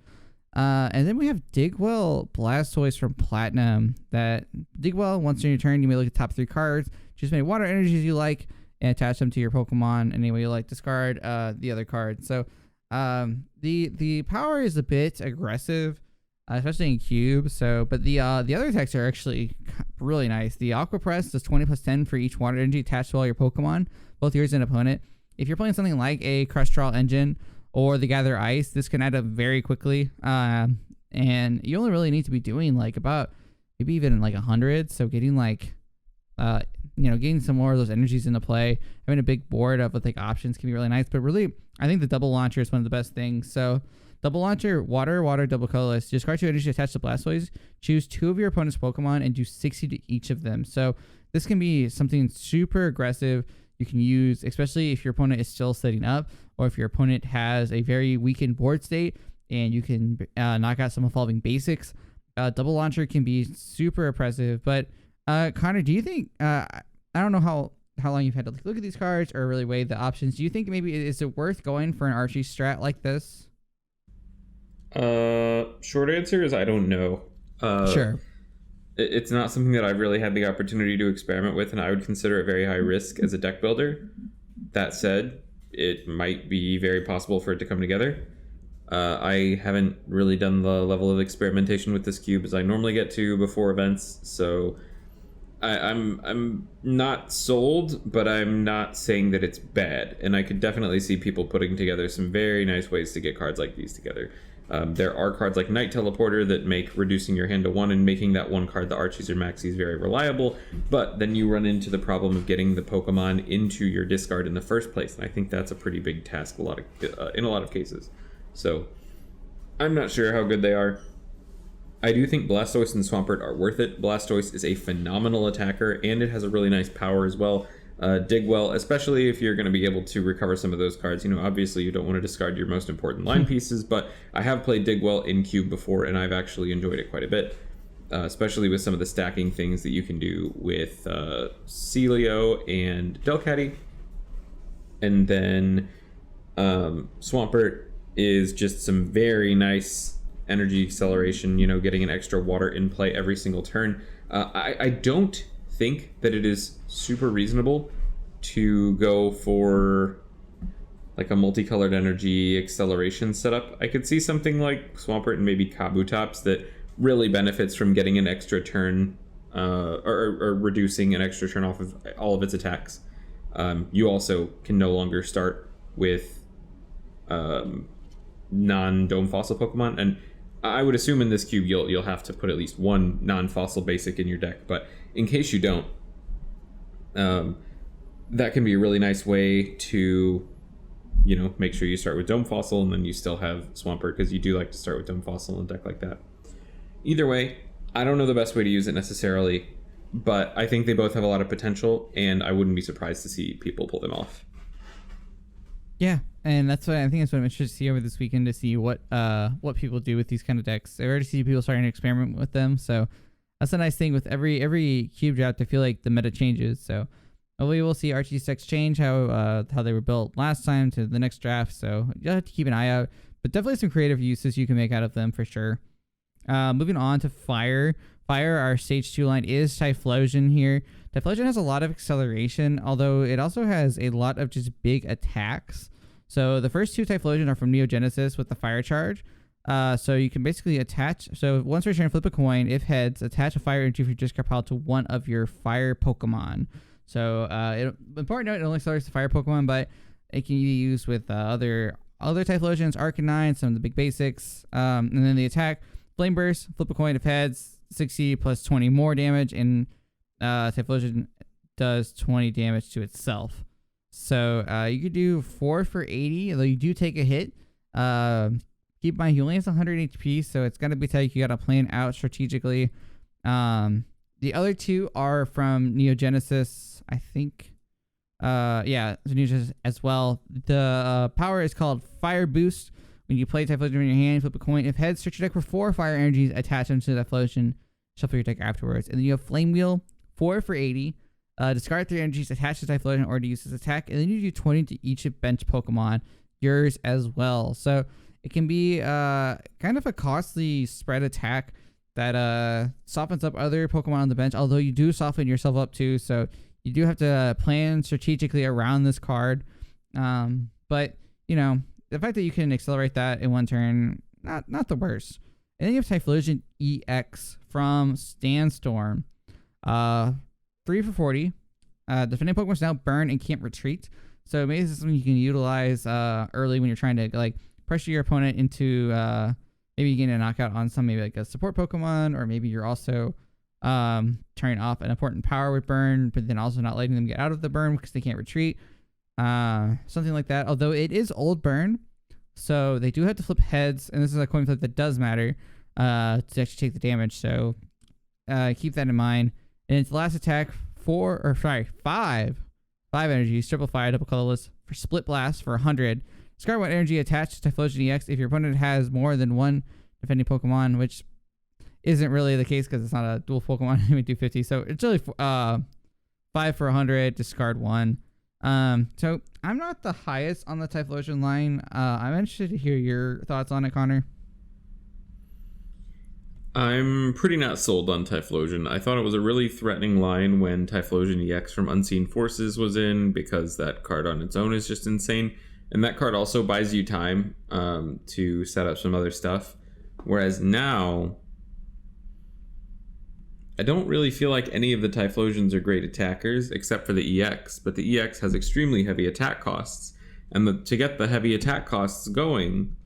And then we have Digwell Blastoise from Platinum. That Digwell, once in your turn, you may look at the top 3 cards, choose many water energies you like, and attach them to your Pokemon. Anyway, you like, discard the other card. So the power is a bit aggressive, especially in Cube. So, but the other attacks are actually really nice. The Aqua Press does 20 plus 10 for each water energy attached to all your Pokemon, both yours and opponent. If you're playing something like a Crushtral Engine or the Gather Ice, this can add up very quickly. And you only really need to be doing like about maybe even like 100. So getting like getting some more of those energies into play, having a big board of with like options can be really nice. But really, I think the double launcher is one of the best things. So double launcher, water, double colorless. Discard 2 energy attached to Blastoise. Choose 2 of your opponent's Pokemon and do 60 to each of them. So this can be something super aggressive you can use, especially if your opponent is still setting up, or if your opponent has a very weakened board state and you can knock out some evolving basics. Double launcher can be super oppressive. But Connor, do you think I don't know how long you've had to look at these cards or really weigh the options. Do you think maybe is it worth going for an Archie strat like this? Short answer is I don't know. Sure. It's not something that I've really had the opportunity to experiment with, and I would consider it very high risk as a deck builder. That said, it might be very possible for it to come together. I haven't really done the level of experimentation with this cube as I normally get to before events, so I'm not sold, but I'm not saying that it's bad, and I could definitely see people putting together some very nice ways to get cards like these together. There are cards like Night Teleporter that make reducing your hand to 1 and making that one card the Archies or Maxies very reliable, but then you run into the problem of getting the Pokemon into your discard in the first place, and I think that's a pretty big task in a lot of cases. So I'm not sure how good they are. I do think Blastoise and Swampert are worth it. Blastoise is a phenomenal attacker, and it has a really nice power as well. Digwell, especially if you're going to be able to recover some of those cards. Obviously you don't want to discard your most important line pieces, but I have played Digwell in Cube before, and I've actually enjoyed it quite a bit, especially with some of the stacking things that you can do with Celio and Dell Caddy. And then Swampert is just some very nice energy acceleration, getting an extra water in play every single turn. I don't think that it is super reasonable to go for like a multicolored energy acceleration setup. I could see something like Swampert and maybe Kabutops that really benefits from getting an extra turn or reducing an extra turn off of all of its attacks. You also can no longer start with non-Dome Fossil Pokemon, and I would assume in this cube you'll have to put at least one non-fossil basic in your deck, but in case you don't, that can be a really nice way to make sure you start with Dome Fossil and then you still have Swampert, because you do like to start with Dome Fossil in a deck like that. Either way, I don't know the best way to use it necessarily, but I think they both have a lot of potential, and I wouldn't be surprised to see people pull them off. Yeah, and that's what I think. That's what I'm interested to see over this weekend, to see what people do with these kind of decks. I already see people starting to experiment with them, so that's a nice thing with every cube draft. I feel like the meta changes, so hopefully we'll see Archie's decks change how they were built last time to the next draft. So you'll have to keep an eye out, but definitely some creative uses you can make out of them for sure. Moving on to Fire. Our stage 2 line is Typhlosion here. Typhlosion has a lot of acceleration, although it also has a lot of just big attacks. So the first 2 Typhlosion are from Neo Genesis with the Fire Charge. So you can basically attach. So once per turn, flip a coin. If heads, attach a fire energy from your discard pile to one of your fire Pokemon. So important note: it only accelerates the fire Pokemon, but it can be used with other Typhlosions, Arcanine, some of the big basics. And then the attack: Flame Burst. Flip a coin. If heads, 60 plus 20 more damage, and Typhlosion does 20 damage to itself. So you could do 4 for 80, although you do take a hit. Keep in mind, he only has 100 HP, so it's going to be tight. You got to plan out strategically. The other 2 are from Neo Genesis, I think. Yeah, Neo Genesis as well. The power is called Fire Boost. When you play Typhlosion in your hand, flip a coin. If heads, search your deck for 4 fire energies, attach them to Typhlosion, shuffle your deck afterwards. And then you have Flame Wheel, 4 for 80. Discard 3 energies attached to Typhlosion or to use this attack, and then you do 20 to each bench Pokemon, yours as well. So it can be kind of a costly spread attack that softens up other Pokemon on the bench, although you do soften yourself up too, so you do have to plan strategically around this card. But, you know, the fact that you can accelerate that in one turn, not the worst. And then you have Typhlosion EX from Sandstorm. 3 for 40. Defending Pokemon's now burn and can't retreat. So maybe this is something you can utilize early when you're trying to like pressure your opponent into maybe getting a knockout on some, maybe like a support Pokemon, or maybe you're also turning off an important power with burn, but then also not letting them get out of the burn because they can't retreat. Something like that. Although it is old burn, so they do have to flip heads, and this is a coin flip that does matter to actually take the damage. So keep that in mind. And its last attack, 5 energies, triple fire, double colorless for split blast for 100. Discard 1 energy attached to Typhlosion EX if your opponent has more than one defending Pokemon, which isn't really the case because it's not a dual Pokemon. You would do 50, so it's really 5 for 100. Discard 1. So I'm not the highest on the Typhlosion line. I'm interested to hear your thoughts on it, Connor. I'm pretty not sold on Typhlosion. I thought it was a really threatening line when Typhlosion EX from Unseen Forces was in, because that card on its own is just insane. And that card also buys you time to set up some other stuff. Whereas now, I don't really feel like any of the Typhlosions are great attackers, except for the EX. But the EX has extremely heavy attack costs. And to get the heavy attack costs going,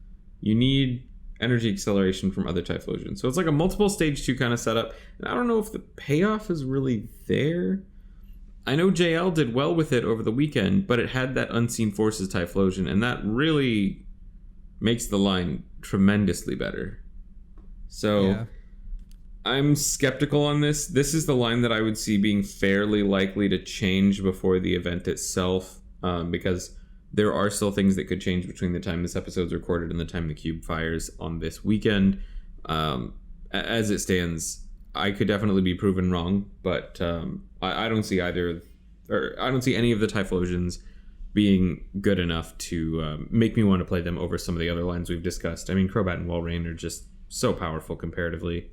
you need energy acceleration from other Typhlosions. So it's like a multiple stage 2 kind of setup. And I don't know if the payoff is really there. I know JL did well with it over the weekend, but it had that Unseen Forces Typhlosion, and that really makes the line tremendously better. So yeah. I'm skeptical on this. This is the line that I would see being fairly likely to change before the event itself, because there are still things that could change between the time this episode's recorded and the time the cube fires on this weekend. As it stands, I could definitely be proven wrong, but I don't see I don't see any of the Typhlosions being good enough to make me want to play them over some of the other lines we've discussed. I mean, Crobat and Walrein are just so powerful comparatively.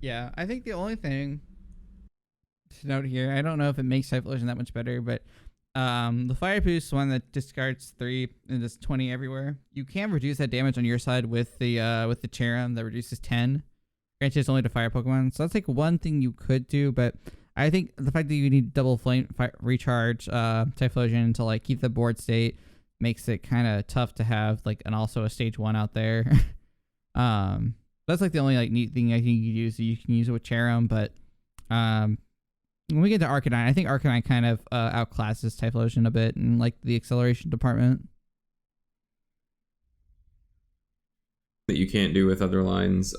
Yeah, I think the only thing to note here, I don't know if it makes Typhlosion that much better, but the Fire Boost one that discards 3 and does 20 everywhere, you can reduce that damage on your side with the Cherrim that reduces 10. Granted, it's only to fire Pokemon, so that's like one thing you could do, but I think the fact that you need double flame recharge Typhlosion to like keep the board state makes it kind of tough to have like also a stage 1 out there. That's like the only like neat thing I think you can use. You can use it with Cherrim, but when we get to Arcanine, I think Arcanine kind of outclasses Typhlosion a bit in like the acceleration department. That you can't do with other lines,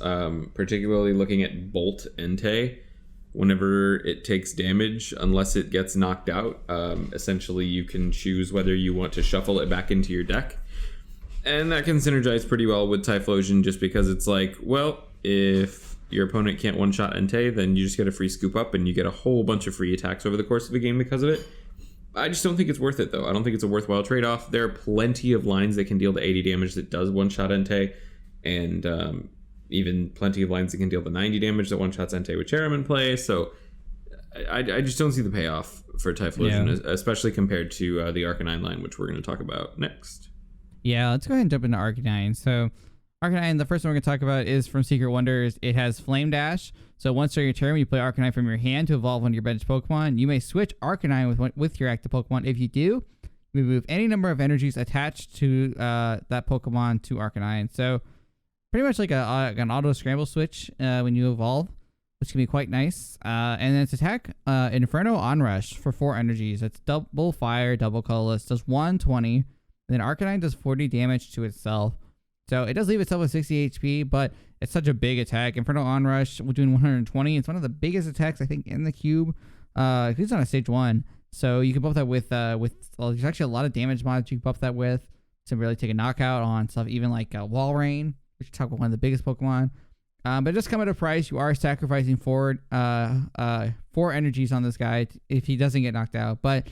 particularly looking at Bolt Entei. Whenever it takes damage, unless it gets knocked out, essentially you can choose whether you want to shuffle it back into your deck. And that can synergize pretty well with Typhlosion, just because it's like, well, if your opponent can't one-shot Entei, then you just get a free scoop up and you get a whole bunch of free attacks over the course of the game because of it. I just don't think it's worth it, though. I don't think it's a worthwhile trade-off. There are plenty of lines that can deal the 80 damage that does one-shot Entei, and even plenty of lines that can deal the 90 damage that one-shots Entei with Cherrim in play. So I just don't see the payoff for Typhlosion, especially compared to the Arcanine line, which we're going to talk about next. Yeah, let's go ahead and jump into Arcanine. So Arcanine, the first one we're going to talk about is from Secret Wonders. It has Flame Dash. So once during your turn, you play Arcanine from your hand to evolve one of your bench Pokemon. You may switch Arcanine with your active Pokemon. If you do, you move any number of energies attached to that Pokemon to Arcanine. So pretty much like an auto scramble switch when you evolve, which can be quite nice. And then its attack, Inferno Onrush for 4 energies. It's double fire, double colorless, does 120. Then Arcanine does 40 damage to itself. So it does leave itself with 60 HP, but it's such a big attack. Inferno Onrush doing 120. It's one of the biggest attacks, I think, in the cube. It's on a stage 1. So you can buff that with there's actually a lot of damage mods you can buff that with to really take a knockout on stuff, even like Walrein, which is one of the biggest Pokemon. But it does come at a price. You are sacrificing four energies on this guy if he doesn't get knocked out. But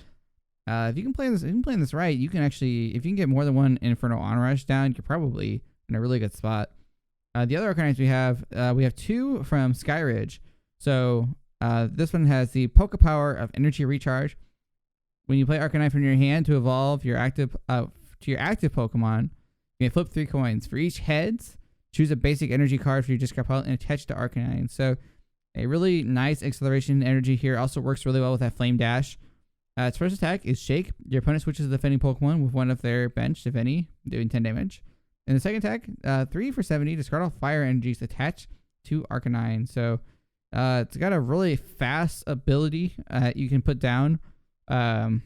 if you can play this right, you can actually, if you can get more than one Inferno Onrush down, you're probably in a really good spot. The other Arcanines we have two from Skyridge. So this one has the Poke Power of Energy Recharge. When you play Arcanine from your hand to evolve your active Pokemon, you can flip 3 coins. For each heads, choose a basic energy card for your discard pile and attach to Arcanine. So a really nice acceleration energy here. Also works really well with that Flame Dash. Its first attack is Shake. Your opponent switches the defending Pokemon with one of their bench, if any, doing 10 damage. And the second attack, 3 for 70, discard all fire energies attached to Arcanine. So it's got a really fast ability you can put down. And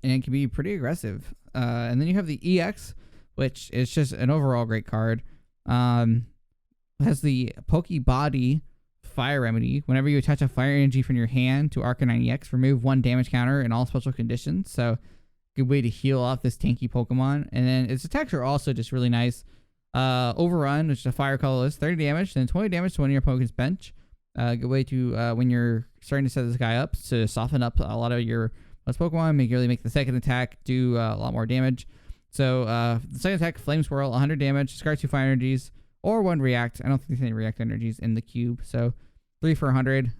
it can be pretty aggressive. And then you have the EX, which is just an overall great card. Has the Poke Body Fire Remedy. Whenever you attach a fire energy from your hand to Arcanine EX, remove 1 damage counter in all special conditions. So good way to heal off this tanky Pokemon. And then its attacks are also just really nice. Overrun, which is a fire colorless, 30 damage, then 20 damage to one of your opponent's bench. Good way to, when you're starting to set this guy up, to soften up a lot of your most Pokemon, really make the second attack do a lot more damage. So the second attack, Flame Swirl, 100 damage, discard 2 fire energies, or 1 react. I don't think there's any react energies in the cube. So 3 for 100.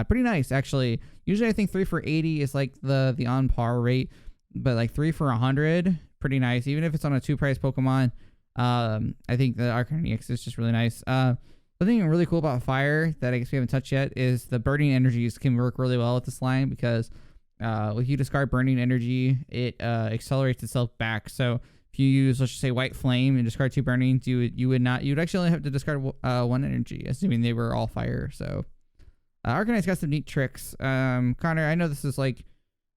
Pretty nice, actually. Usually I think 3 for 80 is like the on par rate, but like 3 for 100, pretty nice. Even if it's on a 2-price Pokemon, I think the Arcanine Ex is just really nice. Something really cool about fire that I guess we haven't touched yet is the burning energies can work really well with this line because if you discard burning energy, it accelerates itself back. So if you use, let's just say, White Flame and discard 2 burnings, you'd actually only have to discard 1 energy, assuming they were all fire. So Arcanine's got some neat tricks. Connor, I know this is like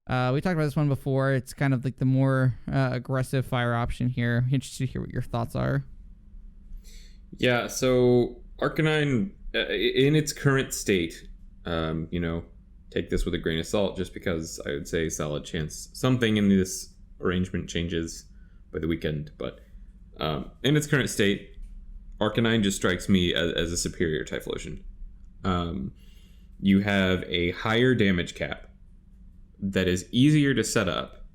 we talked about this one before. It's kind of like the more aggressive fire option here. I'm interested to hear what your thoughts are. Yeah, so Arcanine, in its current state, take this with a grain of salt, just because I would say solid chance something in this arrangement changes by the weekend. But in its current state, Arcanine just strikes me as a superior Typhlosion. You have a higher damage cap that is easier to set up.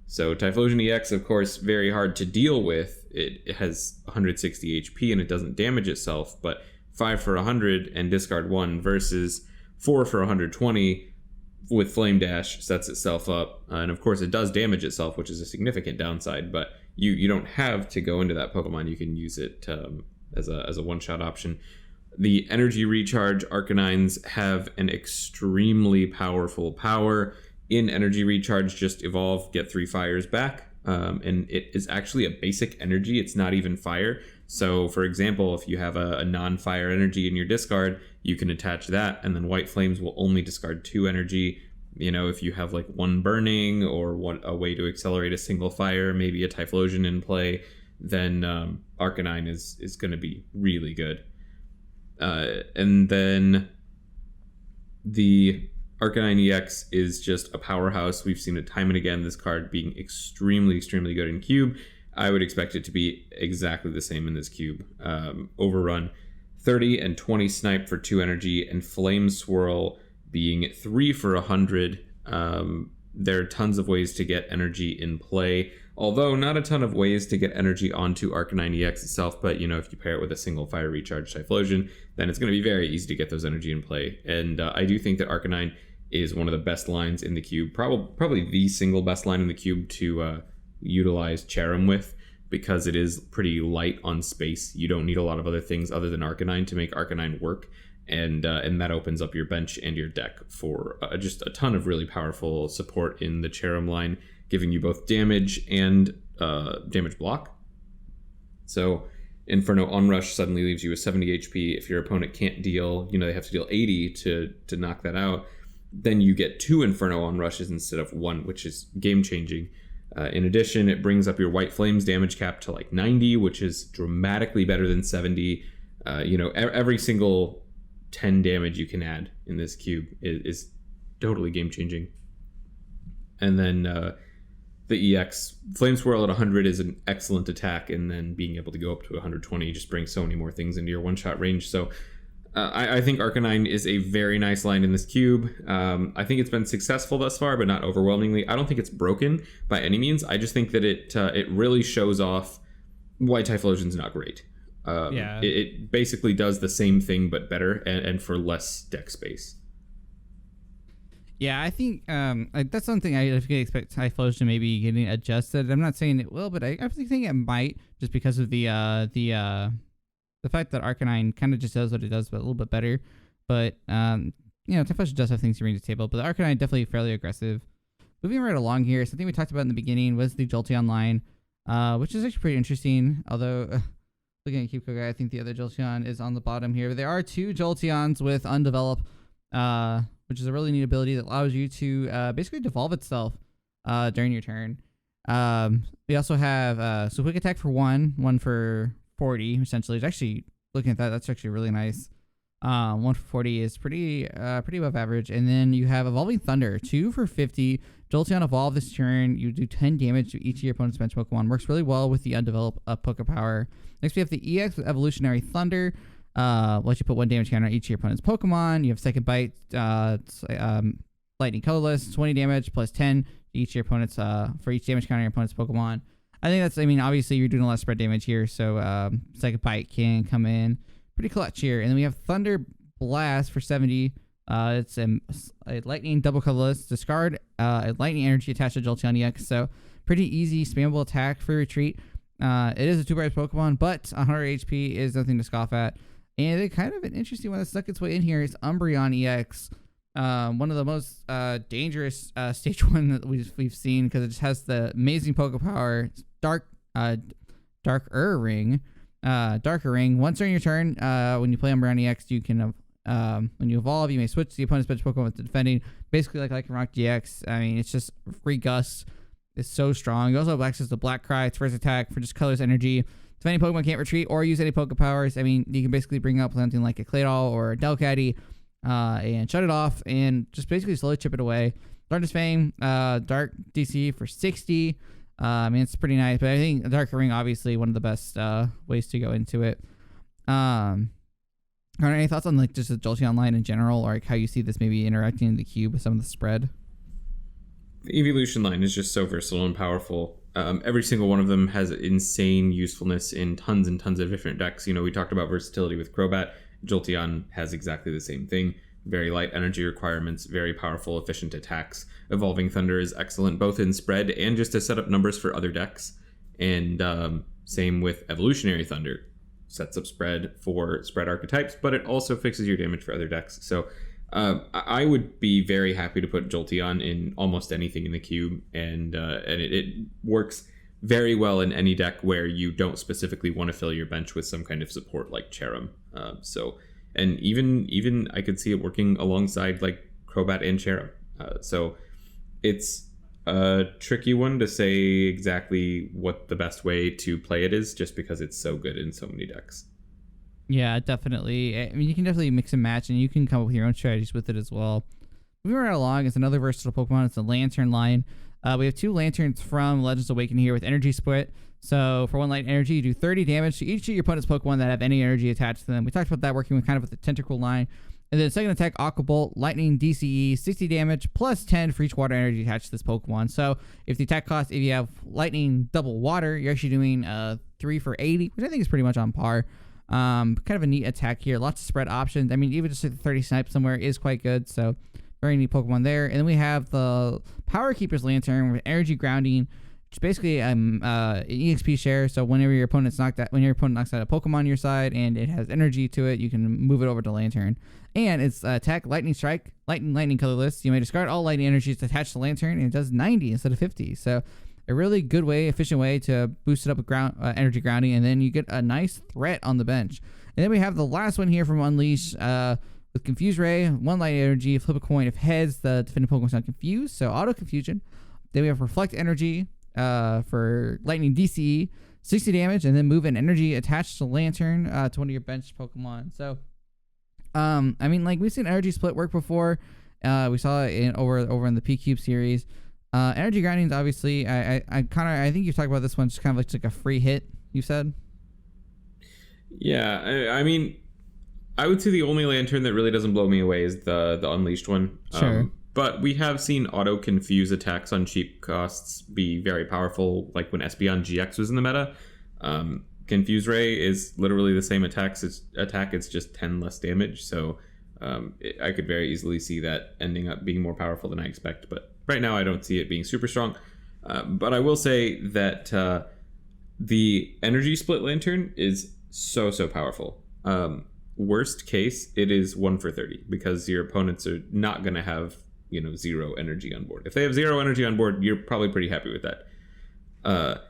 So Typhlosion EX, of course, very hard to deal with. It has 160 HP and it doesn't damage itself, but 5 for 100 and discard 1 versus 4 for 120 with Flame Dash sets itself up. And of course it does damage itself, which is a significant downside, but you don't have to go into that Pokemon. You can use it as a one-shot option. The energy recharge Arcanines have an extremely powerful power. In energy recharge, just evolve, get 3 fires back. And it is actually a basic energy. It's not even fire. So for example, if you have a non-fire energy in your discard, you can attach that, and then White Flames will only discard 2 energy. If you have like 1 burning or a way to accelerate a single fire, maybe a Typhlosion in play, then Arcanine is going to be really good. And then the Arcanine EX is just a powerhouse. We've seen it time and again, this card being extremely, extremely good in cube. I would expect it to be exactly the same in this cube. Overrun, 30 and 20 snipe for 2 energy, and Flame Swirl being 3 for 100. There are tons of ways to get energy in play, although not a ton of ways to get energy onto Arcanine EX itself. But if you pair it with a single fire recharge Typhlosion, then it's going to be very easy to get those energy in play. And I do think that Arcanine is one of the best lines in the cube, probably the single best line in the cube to utilize Cherim with, because it is pretty light on space. You don't need a lot of other things other than Arcanine to make Arcanine work, and that opens up your bench and your deck for just a ton of really powerful support in the Cherim line, giving you both damage and damage block. So Inferno Onrush suddenly leaves you with 70 HP. If your opponent can't deal, they have to deal 80 to knock that out. Then you get 2 Inferno Onrushes instead of 1, which is game changing. In addition, it brings up your White Flames damage cap to like 90, which is dramatically better than 70. Every single 10 damage you can add in this cube is totally game changing. And then the EX. Flame Swirl at 100 is an excellent attack, and then being able to go up to 120 just brings so many more things into your one-shot range. So I think Arcanine is a very nice line in this cube. I think it's been successful thus far, but not overwhelmingly. I don't think it's broken by any means. I just think that it really shows off why Typhlosion's not great. It basically does the same thing but better and for less deck space. Yeah, I think that's something I expect Typhlosion maybe getting adjusted. I'm not saying it will, but I think it might, just because of the fact that Arcanine kind of just does what it does, but a little bit better. But Typhlosion does have things to bring to the table, but the Arcanine definitely fairly aggressive. Moving right along here, something we talked about in the beginning was the Jolteon line, which is actually pretty interesting. Although looking at Cube Guy, I think the other Jolteon is on the bottom here. But there are 2 Jolteons with Undevelop, which is a really neat ability that allows you to basically devolve itself during your turn. We also have Quick Attack for 1 for 40, essentially. It's actually, looking at that, that's actually really nice. 1 for 40 is pretty above average. And then you have Evolving Thunder, 2 for 50. Jolteon evolve this turn. You do 10 damage to each of your opponent's bench Pokemon. Works really well with the undeveloped Poké Power. Next, we have the EX with Evolutionary Thunder. Let you put 1 damage counter on each of your opponent's Pokemon. You have Second Bite, Lightning Colorless, 20 damage plus 10 to each of your opponent's for each damage counter on your opponent's Pokemon. I think that's, obviously you're doing a lot of spread damage here, so Second Bite can come in pretty clutch here. And then we have Thunder Blast for 70. It's a Lightning Double Colorless. Discard a Lightning Energy attached to Jolteon EX, so pretty easy spammable attack for retreat. It is a 2-price Pokemon, but 100 HP is nothing to scoff at. And it kind of an interesting one that stuck its way in here is Umbreon EX. One of the most dangerous stage 1 that we've seen, because it just has the amazing Poké Power. Darker Ring. Once during your turn, when you play Umbreon EX, you can when you evolve, you may switch the opponent's bench Pokemon with the defending. Basically like Rock GX. It's just free Gust. It's so strong. You also have access to Black Cry. Its first attack for just colors energy. Defending Pokemon can't retreat or use any Poké Powers. You can basically bring up something like a Claydol or a Dell Caddy and shut it off and just basically slowly chip it away. Darkness Fang, Dark DC for 60. It's pretty nice, but I think Dark Ring, obviously, one of the best ways to go into it. Are there any thoughts on just the Jolteon line in general, or how you see this maybe interacting in the cube with some of the spread? The Evolution line is just so versatile and powerful. Every single one of them has insane usefulness in tons and tons of different decks. We talked about versatility with Crobat. Jolteon has exactly the same thing. Very light energy requirements, very powerful, efficient attacks. Evolving Thunder is excellent both in spread and just to set up numbers for other decks. And same with Evolutionary Thunder. Sets up spread for spread archetypes, but it also fixes your damage for other decks. So I would be very happy to put Jolteon in almost anything in the cube, and it works very well in any deck where you don't specifically want to fill your bench with some kind of support like Cherim. And even I could see it working alongside like Crobat and Cherim. So it's a tricky one to say exactly what the best way to play it is, just because it's so good in so many decks. Yeah, definitely. You can definitely mix and match, and you can come up with your own strategies with it as well. Moving right along, it's another versatile Pokemon. It's a Lantern line. We have 2 Lanterns from Legends Awakening here with Energy Split. So for 1 light energy, you do 30 damage to each of your opponent's Pokemon that have any energy attached to them. We talked about that working with the Tentacle line. And then second attack, Aqua Bolt, Lightning DCE, 60 damage, plus 10 for each water energy attached to this Pokemon. So if the attack cost, if you have Lightning double water, you're actually doing 3 for 80, which I think is pretty much on par. Kind of a neat attack here. Lots of spread options. Even just 30 snipe somewhere is quite good. So very neat Pokemon there. And then we have the Power Keeper's Lantern with Energy Grounding, which is basically an EXP share. So whenever your opponent knocks out a Pokemon on your side and it has energy to it, you can move it over to Lantern. And it's attack, Lightning Strike, Lightning Colorless. You may discard all lightning energies attached to Lantern, and it does 90 instead of 50. So a really good way, efficient way to boost it up with energy grounding, and then you get a nice threat on the bench. And then we have the last one here from Unleash with Confuse Ray, 1 light energy, flip a coin. If heads, the defending Pokemon is not confused, so auto confusion. Then we have Reflect Energy for Lightning DCE, 60 damage, and then move an energy attached to Lantern to one of your bench Pokemon. So we've seen energy split work before. We saw it over in the P-Cube series. Energy grinding is obviously, I think you talked about this one just kind of looks like a free hit, you said. Yeah, I mean, I would say the only lantern that really doesn't blow me away is the Unleashed one. Sure. But we have seen auto confuse attacks on cheap costs be very powerful, like when Espeon GX was in the meta. Confuse Ray is literally the same attack, it's just 10 less damage. So I could very easily see that ending up being more powerful than I expect. But right now I don't see it being super strong. But I will say that the Energy Split Lantern is so powerful. Worst case, it is 1 for 30 because your opponents are not going to have 0 energy on board. If they have 0 energy on board, you're probably pretty happy with that.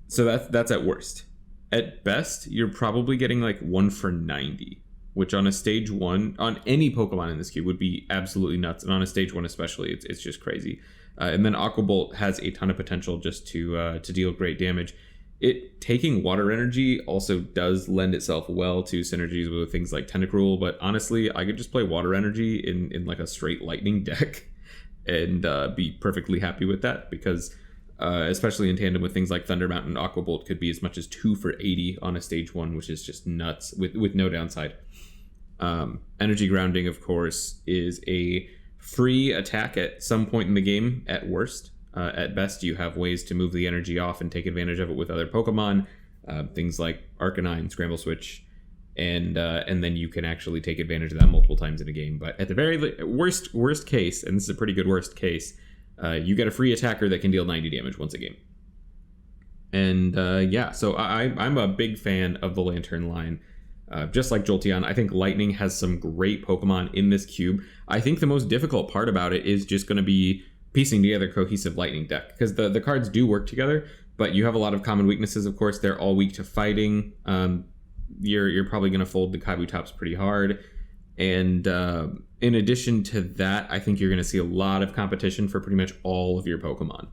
So that's at worst. At best, you're probably getting like 1 for 90, which on a stage 1 on any Pokemon in this cube would be absolutely nuts, and on a stage 1 especially, it's just crazy. And then Aqua Bolt has a ton of potential just to deal great damage. It taking water energy also does lend itself well to synergies with things like Tentacruel, but honestly, I could just play water energy in like a straight lightning deck and be perfectly happy with that, because especially in tandem with things like Thunder Mountain, Aqua Bolt could be as much as 2 for 80 on a stage 1, which is just nuts with no downside. Energy Grounding, of course, is a free attack at some point in the game at worst. At best, you have ways to move the energy off and take advantage of it with other Pokemon, things like Arcanine, Scramble Switch, and then you can actually take advantage of that multiple times in a game. But at the very worst case, and this is a pretty good worst case, you get a free attacker that can deal 90 damage once a game. And so I'm a big fan of the Lantern line. Just like Jolteon, I think Lightning has some great Pokemon in this cube. I think the most difficult part about it is just going to be piecing together a cohesive Lightning deck, because the cards do work together, but you have a lot of common weaknesses. Of course, they're all weak to fighting. You're probably going to fold the Kabutops pretty hard, and in addition to that, I think you're going to see a lot of competition for pretty much all of your Pokemon.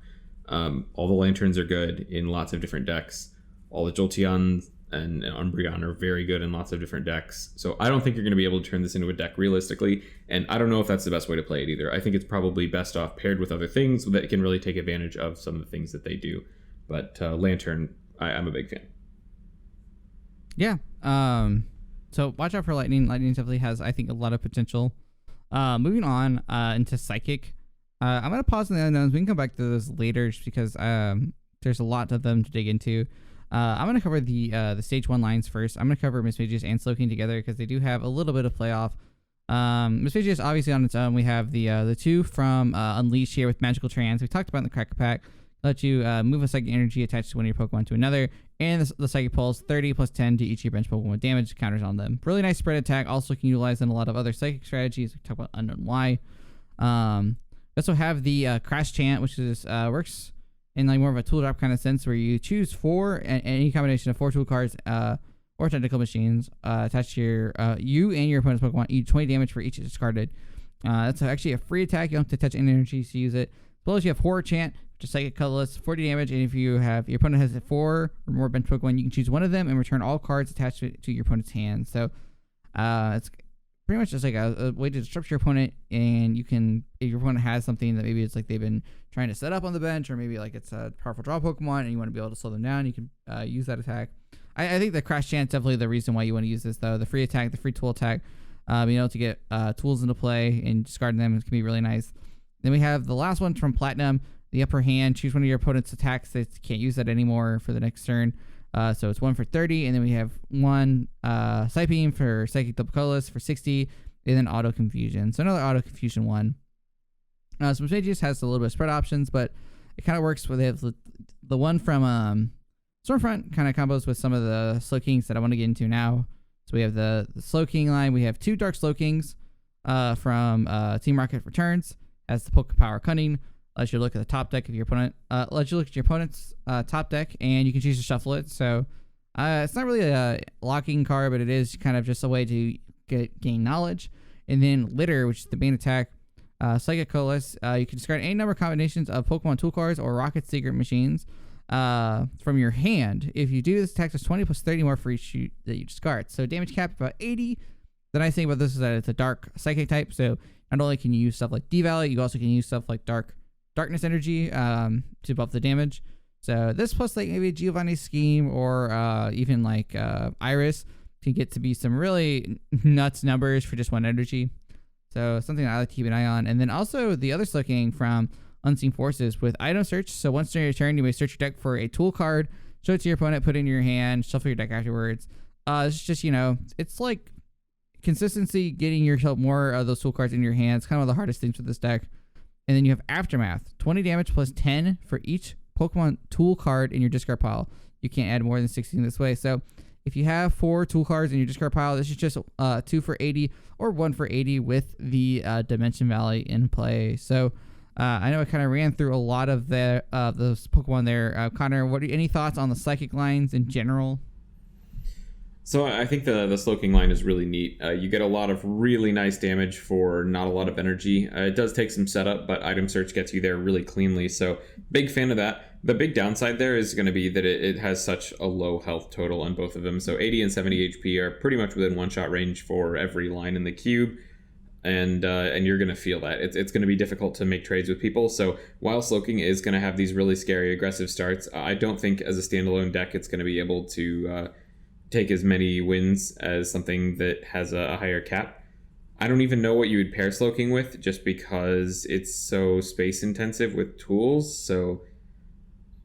All the Lanterns are good in lots of different decks. All the Jolteons and Umbreon are very good in lots of different decks. So I don't think you're going to be able to turn this into a deck realistically, and I don't know if that's the best way to play it either. I think it's probably best off paired with other things that can really take advantage of some of the things that they do. But Lantern, I'm a big fan. Yeah. So watch out for Lightning. Lightning definitely has, I think, a lot of potential. Moving on into Psychic. I'm going to pause on the unknowns. We can come back to those later just because there's a lot of them to dig into. I'm going to cover the stage 1 lines first. I'm going to cover Mismagius and Slowking together because they do have a little bit of playoff. Mismagius, obviously on its own, we have the 2 from Unleashed here with Magical Trance. We talked about in the Cracker Pack. Let you move a Psychic Energy attached to one of your Pokemon to another. And the Psychic Pulse, 30 plus 10 to each of your bench Pokemon with damage counters on them. Really nice spread attack. Also can utilize in a lot of other Psychic strategies. We talk about Unknown Y. We also have the Crash Chant, which is works in like more of a tool drop kind of sense, where you choose 4 any combination of 4 tool cards or technical machines attached to your you and your opponent's Pokemon, each 20 damage for each discarded. That's actually a free attack. You don't have to touch any energy to use it. As well as you have Horror Chant, which is Psychic Colorless, 40 damage, and if you have your opponent has 4 or more bench Pokemon, you can choose one of them and return all cards attached to your opponent's hand. So it's pretty much just like a way to disrupt your opponent, and you can, if your opponent has something that maybe it's like they've been trying to set up on the bench, or maybe like it's a powerful draw Pokemon and you want to be able to slow them down, you can use that attack. I think the Crash Chant is definitely the reason why you want to use this, though. The free attack, the free tool attack, being able to get tools into play and discarding them can be really nice. Then we have the last one from Platinum, the Upper Hand. Choose one of your opponent's attacks that can't use that anymore for the next turn. So it's 1 for 30, and then we have 1 Psy Beam for Psychic Double Colorless for 60, and then Auto Confusion. So another Auto Confusion one. So Mismagius has a little bit of spread options, but it kind of works with it. The one from Stormfront kind of combos with some of the Slowkings that I want to get into now. So we have the Slowking line. We have 2 Dark Slowkings from Team Rocket Returns as the Poke Power Cunning. Lets you look at the top deck of your opponent. Lets you look at your opponent's top deck, and you can choose to shuffle it. So it's not really a locking card, but it is kind of just a way to gain knowledge. And then Litter, which is the main attack. Psychic Coalesce. You can discard any number of combinations of Pokemon tool cards or Rocket Secret machines from your hand. If you do, this attack does 20 plus 30 more for each shoot that you discard. So damage cap about 80. The nice thing about this is that it's a dark psychic type, so not only can you use stuff like D-Valley, you also can use stuff like Dark Darkness Energy to buff the damage. So this plus like maybe Giovanni's Scheme or even like Iris can get to be some really nuts numbers for just one energy. So something I like to keep an eye on. And then also the other Slowking from Unseen Forces with Item Search. So once during your turn, you may search your deck for a tool card, show it to your opponent, put it in your hand, shuffle your deck afterwards. It's just, it's like consistency, getting yourself more of those tool cards in your hands. Kind of the hardest things with this deck. And then you have Aftermath, 20 damage plus 10 for each Pokemon tool card in your discard pile. You can't add more than 16 this way. So if you have 4 tool cards in your discard pile, this is just 2 for 80 or 1 for 80 with the Dimension Valley in play. So I know I kind of ran through a lot of those Pokemon there. Connor, any thoughts on the Psychic lines in general? So I think the Slowking line is really neat. You get a lot of really nice damage for not a lot of energy. It does take some setup, but Item Search gets you there really cleanly. So big fan of that. The big downside there is going to be that it has such a low health total on both of them. So 80 and 70 HP are pretty much within one-shot range for every line in the cube. And you're going to feel that. It's going to be difficult to make trades with people. So while Slowking is going to have these really scary aggressive starts, I don't think as a standalone deck it's going to be able to take as many wins as something that has a higher cap. I don't even know what you would pair Slowking with, just because it's so space intensive with tools. So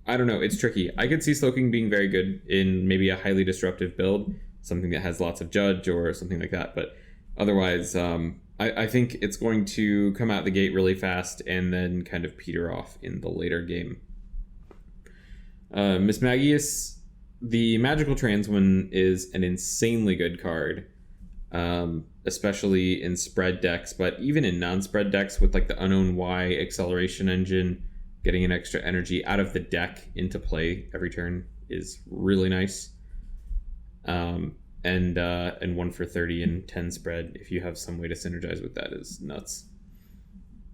I don't know, it's tricky. I could see Slowking being very good in maybe a highly disruptive build, something that has lots of Judge or something like that. But otherwise, I think it's going to come out the gate really fast and then kind of peter off in the later game. Mismagius, the Magical Trans one, is an insanely good card, especially in spread decks, but even in non-spread decks with like the Unknown Y acceleration engine, getting an extra energy out of the deck into play every turn is really nice. And 1 for 30 and 10 spread, if you have some way to synergize with that, is nuts.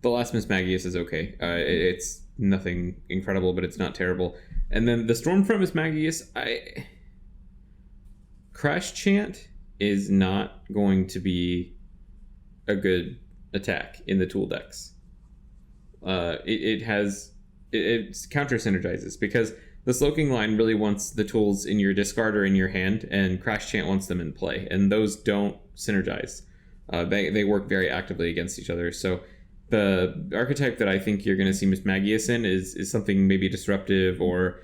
The last Mismagius is okay. It's nothing incredible, but it's not terrible. And then the Stormfront Mismagius, Crash Chant is not going to be a good attack in the tool decks. It counter synergizes because the Slowking line really wants the tools in your discard or in your hand, and Crash Chant wants them in play, and those don't synergize. They work very actively against each other. So the archetype that I think you're going to see Mismagius in is something maybe disruptive, or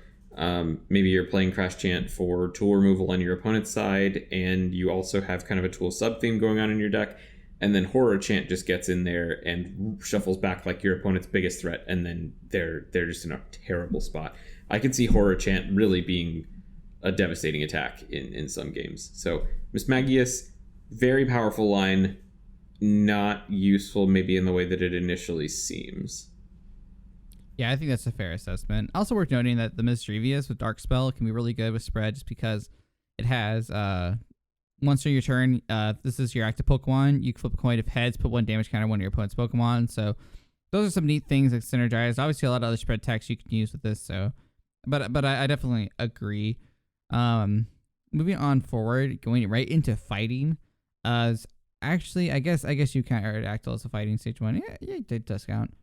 maybe you're playing Crash Chant for tool removal on your opponent's side, and you also have kind of a tool sub-theme going on in your deck, and then Horror Chant just gets in there and shuffles back like your opponent's biggest threat, and then they're just in a terrible spot. I can see Horror Chant really being a devastating attack in some games. So Mismagius, very powerful line, not useful maybe in the way that it initially seems. Yeah, I think that's a fair assessment. Also worth noting that the Mischievous with Dark Spell can be really good with spread, just because it has once on your turn, this is your active Pokemon. You flip a coin of heads, put 1 damage counter on one of your opponent's Pokemon. So those are some neat things that synergize. Obviously, a lot of other spread techs you can use with this. So, but I definitely agree. Moving on forward, going right into fighting. Actually, I guess you count Aerodactyl as a fighting stage 1. Yeah, it does count.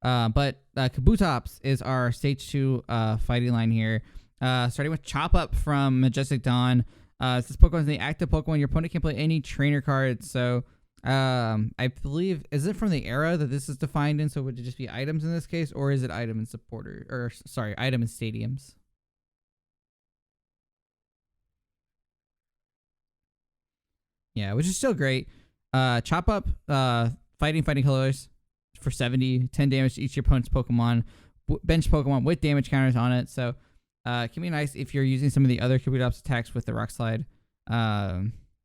But Kabutops is our stage 2 fighting line here. Starting with Chop Up from Majestic Dawn. This Pokemon is the active Pokemon. Your opponent can play any trainer cards. So I believe, is it from the era that this is defined in? So would it just be items in this case, or is it item and supporter, or sorry, item and stadiums? Yeah, which is still great. Chop Up, fighting colors for 70, 10 damage to each of your opponent's Pokemon, bench Pokemon with damage counters on it. So it can be nice if you're using some of the other Kabutops attacks with the Rockslide.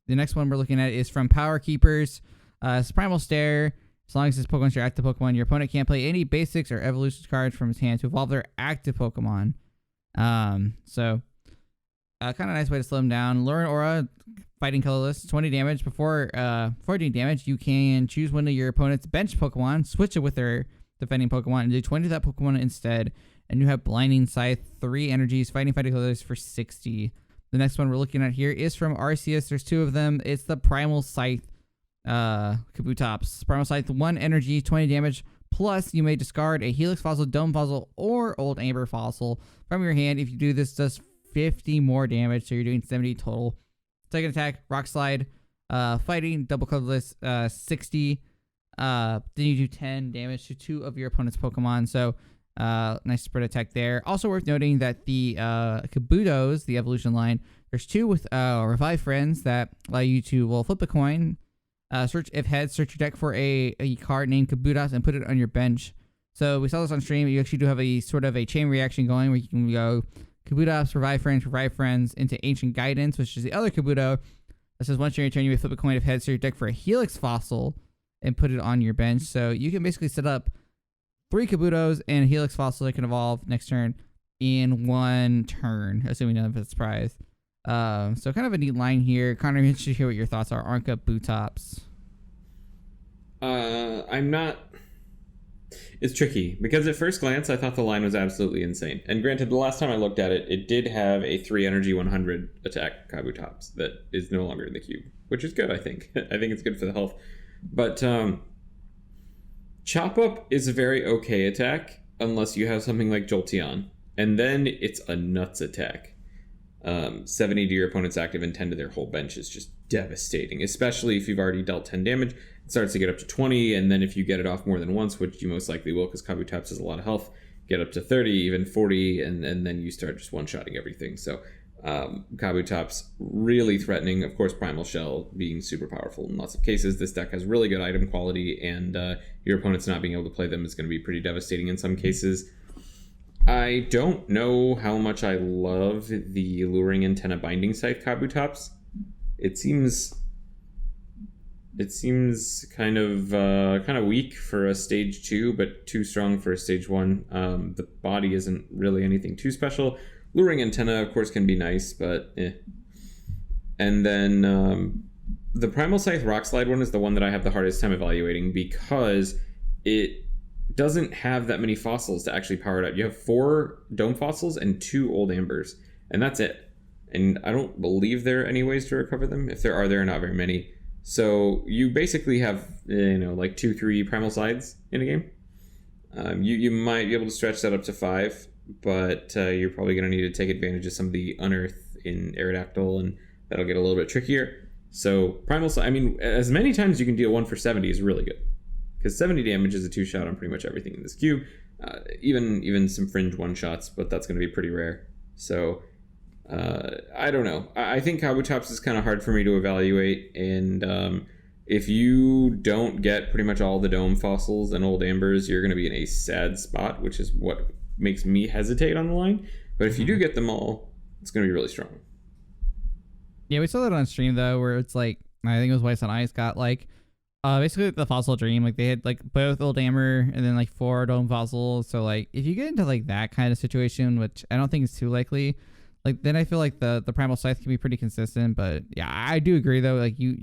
The next one we're looking at is from Power Keepers. It's Primal Stare. As long as this Pokemon's your active Pokemon, your opponent can't play any basics or evolutions cards from his hand to evolve their active Pokemon. So kind of nice way to slow them down. Lurin Aura, fighting colorless, 20 damage. Before doing damage, you can choose one of your opponent's bench Pokemon, switch it with their defending Pokemon, and do 20 to that Pokemon instead. And you have Blinding Scythe, 3 energies, fighting colorless for 60. The next one we're looking at here is from Arceus. There's 2 of them. It's the Primal Scythe Kabutops. Primal Scythe, 1 energy, 20 damage, Plus, you may discard a Helix Fossil, Dome Fossil, or Old Amber Fossil from your hand. If you do this, does 50 more damage, so you're doing 70 total. Second attack, Rockslide, fighting, double colorless, 60. Then you do 10 damage to 2 of your opponent's Pokemon. So nice spread attack there. Also worth noting that the Kabutos, the evolution line, there's 2 with Revive Friends that allow you to flip a coin. Search your deck for a card named Kabutos and put it on your bench. So we saw this on stream. You actually do have a sort of a chain reaction going where you can go Kabutos, Revive Friends into Ancient Guidance, which is the other Kabuto. That says once you're in your turn, you may flip a coin of heads to your deck for a Helix Fossil and put it on your bench. So you can basically set up 3 Kabutos and a Helix Fossil that can evolve next turn in 1 turn, assuming none of it's prized. So kind of a neat line here. Connor, I'm interested to hear what your thoughts are on Kabutops. I'm not... It's tricky, because at first glance, I thought the line was absolutely insane. And granted, the last time I looked at it, it did have a 3 energy 100 attack Kabutops that is no longer in the cube, which is good, I think. I think it's good for the health. But Chop Up is a very okay attack, unless you have something like Jolteon. And then it's a nuts attack. 70 to your opponent's active and 10 to their whole bench is just devastating, especially if you've already dealt 10 damage. It starts to get up to 20, and then if you get it off more than once, which you most likely will because Kabutops has a lot of health, get up to 30, even 40, and then you start just one-shotting everything. So Kabutops really threatening. Of course, Primal Shell being super powerful in lots of cases. This deck has really good item quality, and your opponent's not being able to play them is going to be pretty devastating in some cases. I don't know how much I love the Luring Antenna Binding Scythe Kabutops. It seems kind of weak for a stage 2, but too strong for a stage 1. The body isn't really anything too special. Luring Antenna, of course, can be nice, but eh. And then the Primal Scythe Rockslide one is the one that I have the hardest time evaluating because it doesn't have that many fossils to actually power it up. You have 4 Dome Fossils and 2 Old Ambers, and that's it. And I don't believe there are any ways to recover them. If there are not very many. So you basically have, like 2-3 Primal Scythes in a game. You might be able to stretch that up to 5, but you're probably going to need to take advantage of some of the Unearth in Aerodactyl, and that'll get a little bit trickier. So Primal Scythe, as many times you can deal 1 for 70 is really good. Because 70 damage is a 2-shot on pretty much everything in this cube. Even some fringe 1-shots, but that's going to be pretty rare. So, I don't know. I think Kabutops is kind of hard for me to evaluate. And if you don't get pretty much all the Dome Fossils and Old Ambers, you're going to be in a sad spot, which is what makes me hesitate on the line. But if you do get them all, it's going to be really strong. Yeah, we saw that on stream, though, where it's like, I think it was Weiss on Ice got like, basically the Fossil Dream, like they had like both Old Amber and then like 4 Dome Fossils. So like if you get into like that kind of situation, which I don't think is too likely, like then I feel like the Primal Scythe can be pretty consistent. But yeah, I do agree though, like you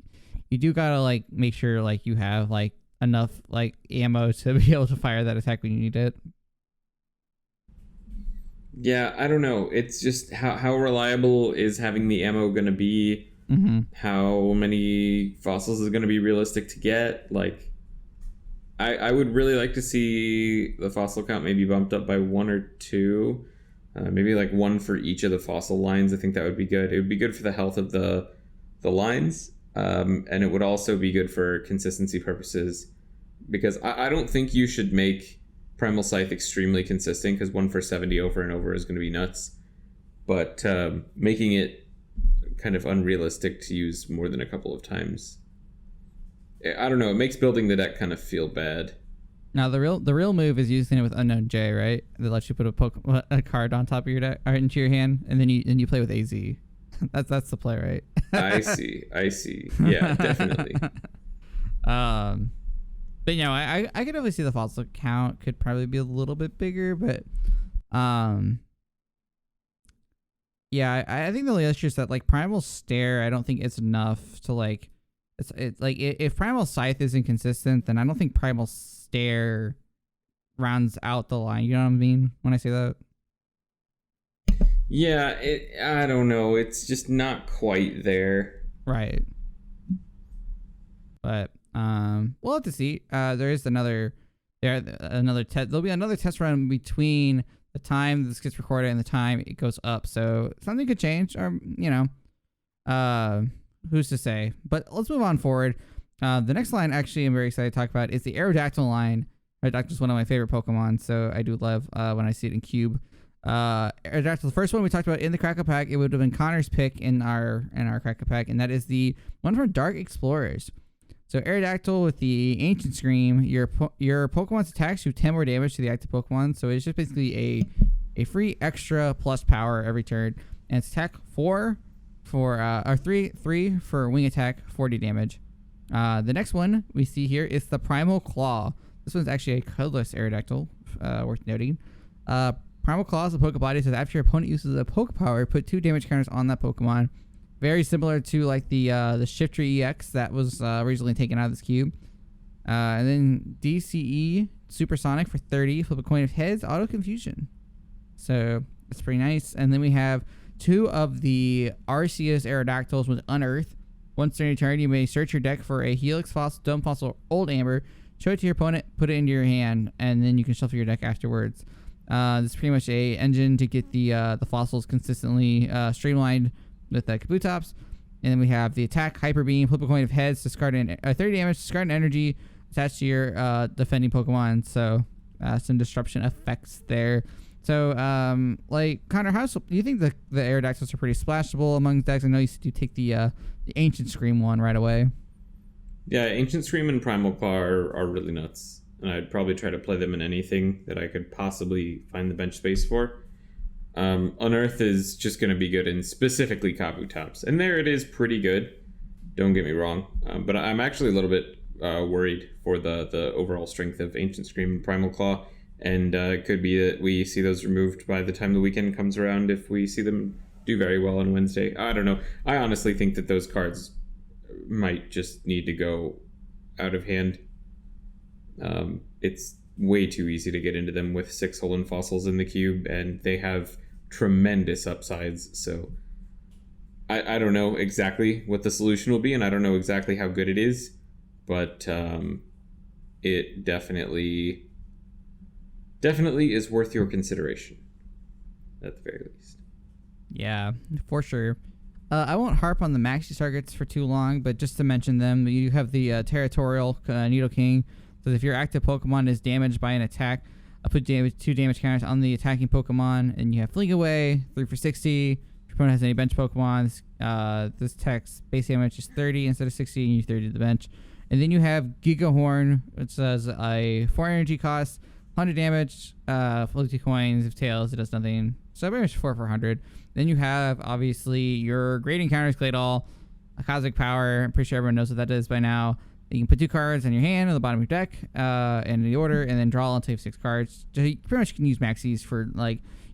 do gotta like make sure like you have like enough like ammo to be able to fire that attack when you need it. Yeah, I don't know. It's just how reliable is having the ammo gonna be? Mm-hmm. How many fossils is going to be realistic to get? Like, I would really like to see the fossil count maybe bumped up by 1 or 2. Maybe like 1 for each of the fossil lines. I think that would be good. It would be good for the health of the lines. And it would also be good for consistency purposes. Because I don't think you should make Primal Scythe extremely consistent, because 1 for 70 over and over is going to be nuts. But making it kind of unrealistic to use more than a couple of times, I don't know, it makes building the deck kind of feel bad. Now the real move is using it with Unknown J, right? That lets you put a card on top of your deck or into your hand, and then you play with AZ. That's the play, right? I see. Yeah, definitely. But I could definitely see the fossil count could probably be a little bit bigger, but yeah, I think the only issue is that like Primal Stare, I don't think it's enough to like, it's like if Primal Scythe is inconsistent, then I don't think Primal Stare rounds out the line. You know what I mean when I say that? Yeah, I don't know. It's just not quite there. Right. But we'll have to see. There is another There'll be another test run between the time this gets recorded and the time it goes up. So something could change, or who's to say? But let's move on forward. The next line, actually, I'm very excited to talk about is the Aerodactyl line. Aerodactyl is one of my favorite Pokemon, so I do love when I see it in Cube. Aerodactyl, the first one we talked about in the Cracker Pack, it would have been Connor's pick in our Cracker Pack, and that is the one from Dark Explorers. So Aerodactyl with the Ancient Scream, your Pokemon's attacks do 10 more damage to the active Pokemon, so it's just basically a free extra plus power every turn, and it's attack 3 for wing attack, 40 damage. The next one we see here is the Primal Claw. This one's actually a colorless Aerodactyl, worth noting. Primal Claw is a Pokebody, so after your opponent uses a Pokepower, put 2 damage counters on that Pokemon. Very similar to like the Shifter EX that was recently taken out of this cube. And then DCE Supersonic for 30. Flip a coin of heads, Auto Confusion. So that's pretty nice. And then we have 2 of the Arceus Aerodactyls with Unearth. Once during your turn, you may search your deck for a Helix Fossil, Dome Fossil, or Old Amber. Show it to your opponent, put it into your hand, and then you can shuffle your deck afterwards. This is pretty much a engine to get the fossils consistently streamlined with the Kabutops. And then we have the attack, Hyper Beam, flip a coin of heads, discard 30 damage, discard an energy attached to your defending Pokemon. So some disruption effects there. So Connor, do you think the Aerodactyls are pretty splashable among decks? I know you said you take the Ancient Scream one right away. Yeah, Ancient Scream and Primal Claw are really nuts. And I'd probably try to play them in anything that I could possibly find the bench space for. Unearth is just going to be good in specifically Kabutops. And there it is pretty good. Don't get me wrong. But I'm actually a little bit worried for the overall strength of Ancient Scream and Primal Claw. And it could be that we see those removed by the time the weekend comes around if we see them do very well on Wednesday. I don't know. I honestly think that those cards might just need to go out of hand. It's way too easy to get into them with 6 Hoenn fossils in the cube, and they have tremendous upsides. So I don't know exactly what the solution will be, and I don't know exactly how good it is, but it definitely is worth your consideration, at the very least. Yeah, for sure. I won't harp on the maxi targets for too long, but just to mention them, you have the Territorial Nidoking. So if your active Pokemon is damaged by an attack, put 2 damage counters on the attacking Pokemon, and you have Fling Away, 3 for 60. If your opponent has any bench Pokemon, this attack's base damage is 30 instead of 60, and you 30 to the bench. And then you have Giga Horn, which says a 4 energy cost, 100 damage, floaty coins. If tails, it does nothing. So pretty much 4 for 100. Then you have, obviously, your Great Encounters Claydol, a Cosmic Power. I'm pretty sure everyone knows what that is by now. You can put 2 cards on your hand on the bottom of your deck in the order, and then draw until you have 6 cards. So you pretty much can use maxis for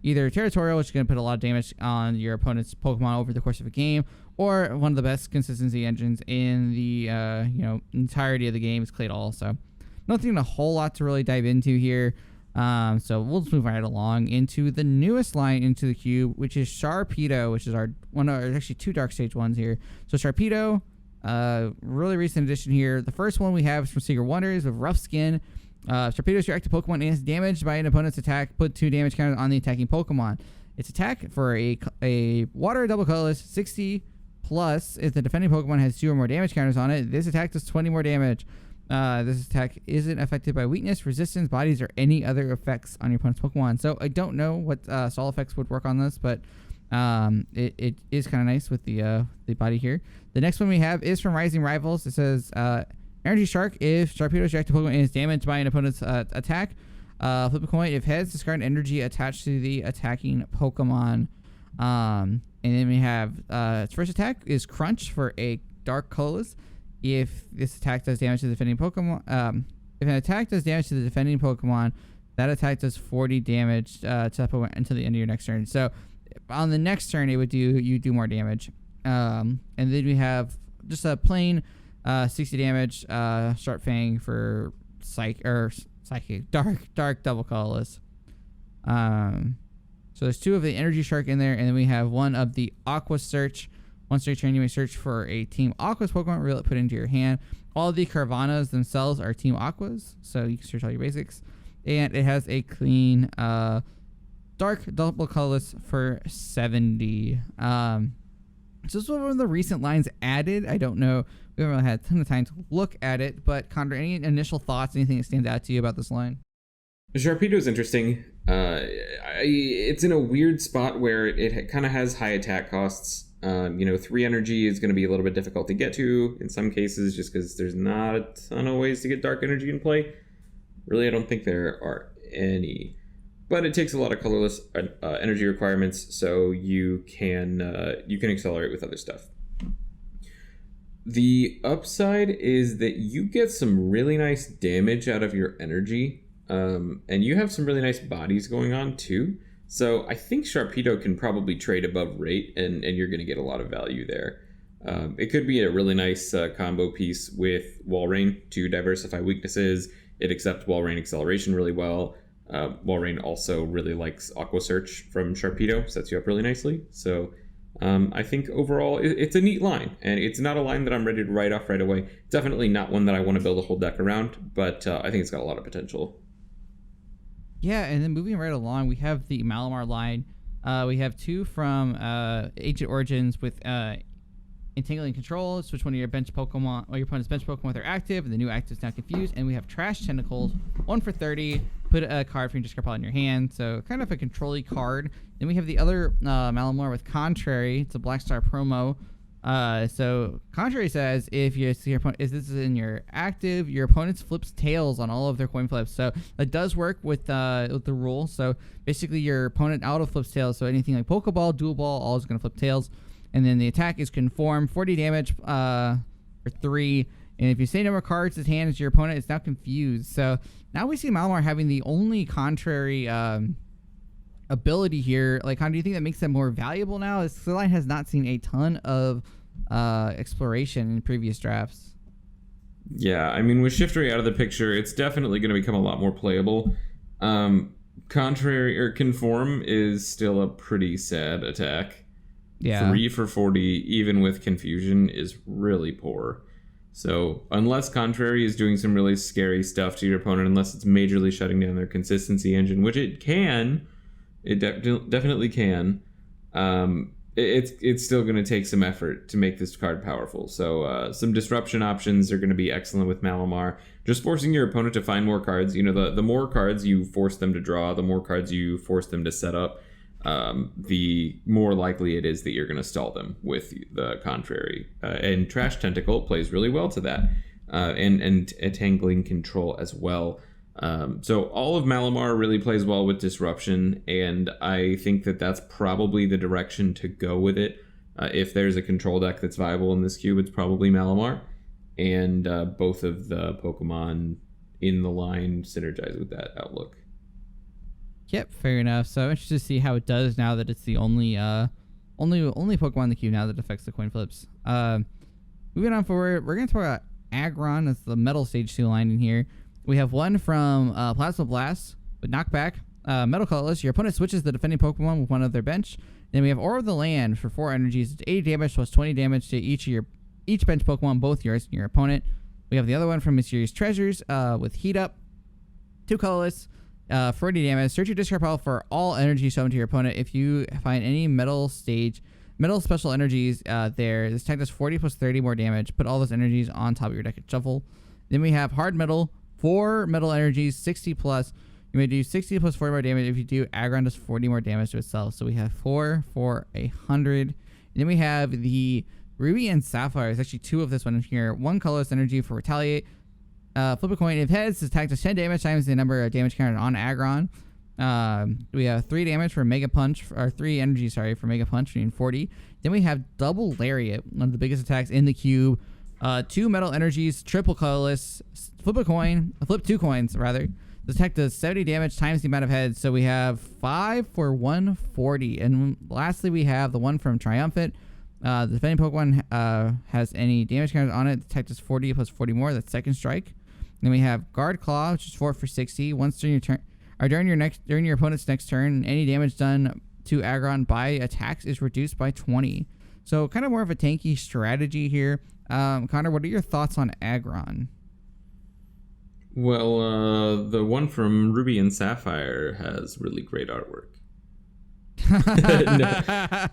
either Territorial, which is going to put a lot of damage on your opponent's Pokemon over the course of a game, or one of the best consistency engines in the entirety of the game is Claydol. So nothing a whole lot to really dive into here. So we'll just move right along into the newest line into the cube, which is Sharpedo, which is actually 2 Dark Stage ones here. So Sharpedo, really recent addition here. The first one we have is from Secret Wonders with Rough Skin. Sharpedo is your active Pokemon and is damaged by an opponent's attack. Put 2 damage counters on the attacking Pokemon. Its attack for a water double colorless 60 plus. If the defending Pokemon has 2 or more damage counters on it, this attack does 20 more damage. This attack isn't affected by weakness, resistance, bodies, or any other effects on your opponent's Pokemon. So I don't know what stall effects would work on this, but it is kind of nice with the body here. The next one we have is from Rising Rivals. It says Energy Shark. If Sharpedo's active Pokemon is damaged by an opponent's attack, flip a coin. If heads, discard an energy attached to the attacking Pokemon. And then we have its first attack is Crunch for a Dark Colorless. If this attack does damage to the defending Pokemon, if an attack does damage to the defending Pokemon, that attack does 40 damage to that Pokemon until the end of your next turn. So on the next turn, you do more damage. And then we have just a plain 60 damage Sharp Fang for Psychic Dark Double Colorless. So there's 2 of the Energy Shark in there, and then we have 1 of the Aqua Search Once your turn, you may search for a Team Aqua's Pokemon, reel it, put it into your hand. All the Carvanas themselves are Team Aquas, so you can search all your basics. And it has a clean dark double colorless for 70. So this is one of the recent lines added. I don't know. We haven't really had a ton of time to look at it, but Condor, any initial thoughts, anything that stands out to you about this line? Sharpedo is interesting. It's in a weird spot where it kind of has high attack costs. 3 energy is going to be a little bit difficult to get to in some cases just because there's not a ton of ways to get dark energy in play. Really, I don't think there are any. But it takes a lot of colorless energy requirements, so you can accelerate with other stuff. The upside is that you get some really nice damage out of your energy, and you have some really nice bodies going on too. So I think Sharpedo can probably trade above rate, and you're going to get a lot of value there. It could be a really nice combo piece with Walrein to diversify weaknesses. It accepts Walrein acceleration really well. Walrein also really likes Aqua Search from Sharpedo, sets you up really nicely. So I think overall it's a neat line, and it's not a line that I'm ready to write off right away. Definitely not one that I want to build a whole deck around, but I think it's got a lot of potential. Yeah, and then moving right along, we have the Malamar line. We have 2 from Ancient Origins with Entangling Control. Switch one of your bench Pokemon, or your opponent's bench Pokemon with their active, and the new active is now confused. And we have Trash Tentacles, 1 for 30. Put a card from your discard pile in your hand, so kind of a control-y card. Then we have the other Malamar with Contrary. It's a Black Star promo. So Contrary says if you see your opponent, if this is in your active, your opponent flips tails on all of their coin flips. So that does work with the rule. So basically your opponent auto flips tails. So anything like Pokeball, Dual Ball, all is going to flip tails. And then the attack is Conform, 40 damage for 3. And if you say number of cards his hand is your opponent, it's now confused. So now we see Malamar having the only Contrary ability here. Like, how do you think that makes them more valuable now? This line has not seen a ton of exploration in previous drafts. Yeah, I mean, with Shiftry out of the picture, it's definitely going to become a lot more playable. Contrary or Conform is still a pretty sad attack. Yeah, 3 for 40, even with Confusion, is really poor. So unless Contrary is doing some really scary stuff to your opponent, unless it's majorly shutting down their consistency engine, which it can, definitely can, it's still going to take some effort to make this card powerful. So some disruption options are going to be excellent with Malamar. Just forcing your opponent to find more cards. The more cards you force them to draw, the more cards you force them to set up, the more likely it is that you're going to stall them with the Contrary. And Trash Tentacle plays really well to that, and Entangling Control as well. So all of Malamar really plays well with Disruption, and I think that that's probably the direction to go with it. If there's a control deck that's viable in this cube, it's probably Malamar, and both of the Pokemon in the line synergize with that outlook. Yep, fair enough. So I'm interested to see how it does now that it's the only Pokemon in the queue now that affects the coin flips. Moving on forward, we're going to talk about Agron. That's the Metal Stage 2 line in here. We have 1 from Plasma Blast with Knockback. Metal Colorless. Your opponent switches the defending Pokemon with one of their bench. Then we have Aura of the Land for 4 energies. It's 80 damage plus 20 damage to each bench Pokemon, both yours and your opponent. We have the other one from Mysterious Treasures with Heat Up. 2 colorless. 40 damage. Search your discard pile for all energy shown to your opponent. If you find any metal special energies there, this attack does 40 plus 30 more damage. Put all those energies on top of your deck and shuffle. Then we have Hard Metal, 4 metal energies, 60 plus. You may do 60 plus 40 more damage. If you do, Agron does 40 more damage to itself. So we have 4 for 100. And then we have the Ruby and Sapphire. There's actually 2 of this one in here. 1 colorless energy for Retaliate. Flip a coin. If heads, this attack does 10 damage times the number of damage counted on Agron. We have 3 damage for Mega Punch, or 3 energy, for Mega Punch, meaning 40. Then we have Double Lariat, one of the biggest attacks in the cube. 2 metal energies, triple colorless. Flip 2 coins, rather. This attack does 70 damage times the amount of heads. So we have 5 for 140. And lastly, we have the one from Triumphant. The defending Pokemon has any damage counters on it. The attack does 40 plus 40 more. That's second strike. Then we have Guard Claw, which is 4 for 60. Once during your turn, or during your opponent's next turn, any damage done to Agron by attacks is reduced by 20. So kind of more of a tanky strategy here. Connor, what are your thoughts on Agron? Well, the one from Ruby and Sapphire has really great artwork. No,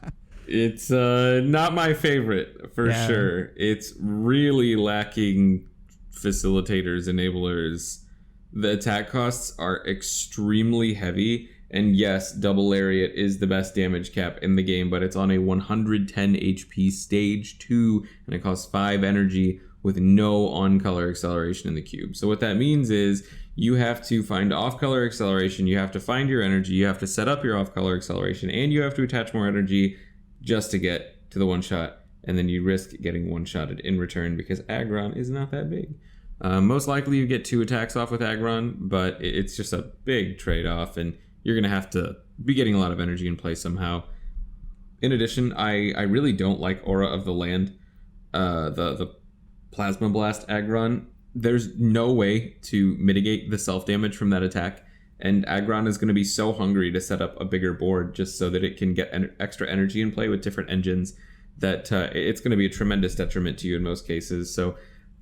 it's not my favorite for sure. It's really lacking facilitators, enablers. The attack costs are extremely heavy. And yes, Double Lariat is the best damage cap in the game, but it's on a 110 HP stage 2, and it costs 5 energy with no on-color acceleration in the cube. So what that means is you have to find off-color acceleration, you have to find your energy, you have to set up your off-color acceleration, and you have to attach more energy just to get to the one-shot, and then you risk getting one-shotted in return because Agron is not that big. Most likely you get 2 attacks off with Agron, but it's just a big trade-off, and you're going to have to be getting a lot of energy in play somehow. In addition, I really don't like Aura of the Land, the Plasma Blast Agron. There's no way to mitigate the self-damage from that attack, and Agron is going to be so hungry to set up a bigger board just so that it can get extra energy in play with different engines that it's going to be a tremendous detriment to you in most cases. So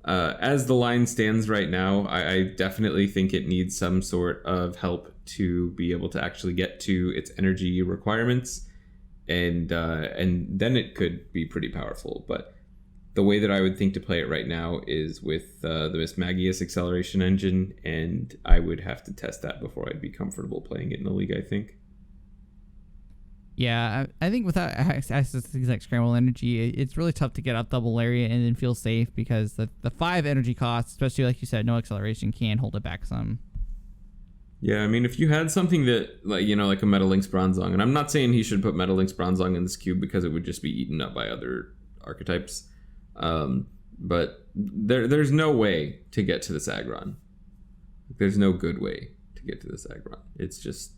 as the line stands right now, I definitely think it needs some sort of help to be able to actually get to its energy requirements, and then it could be pretty powerful. But the way that I would think to play it right now is with the Mismagius acceleration engine, and I would have to test that before I'd be comfortable playing it in the league, I think. Yeah, I think without access to things like Scramble Energy, it's really tough to get up Double Lariat and then feel safe because the 5 energy costs, especially like you said, no acceleration, can hold it back some. Yeah, I mean, if you had something that, like a Metal Lynx Bronzong, and I'm not saying he should put Metal Lynx Bronzong in this cube because it would just be eaten up by other archetypes, but there's no way to get to this Agron. There's no good way to get to this Agron. It's just,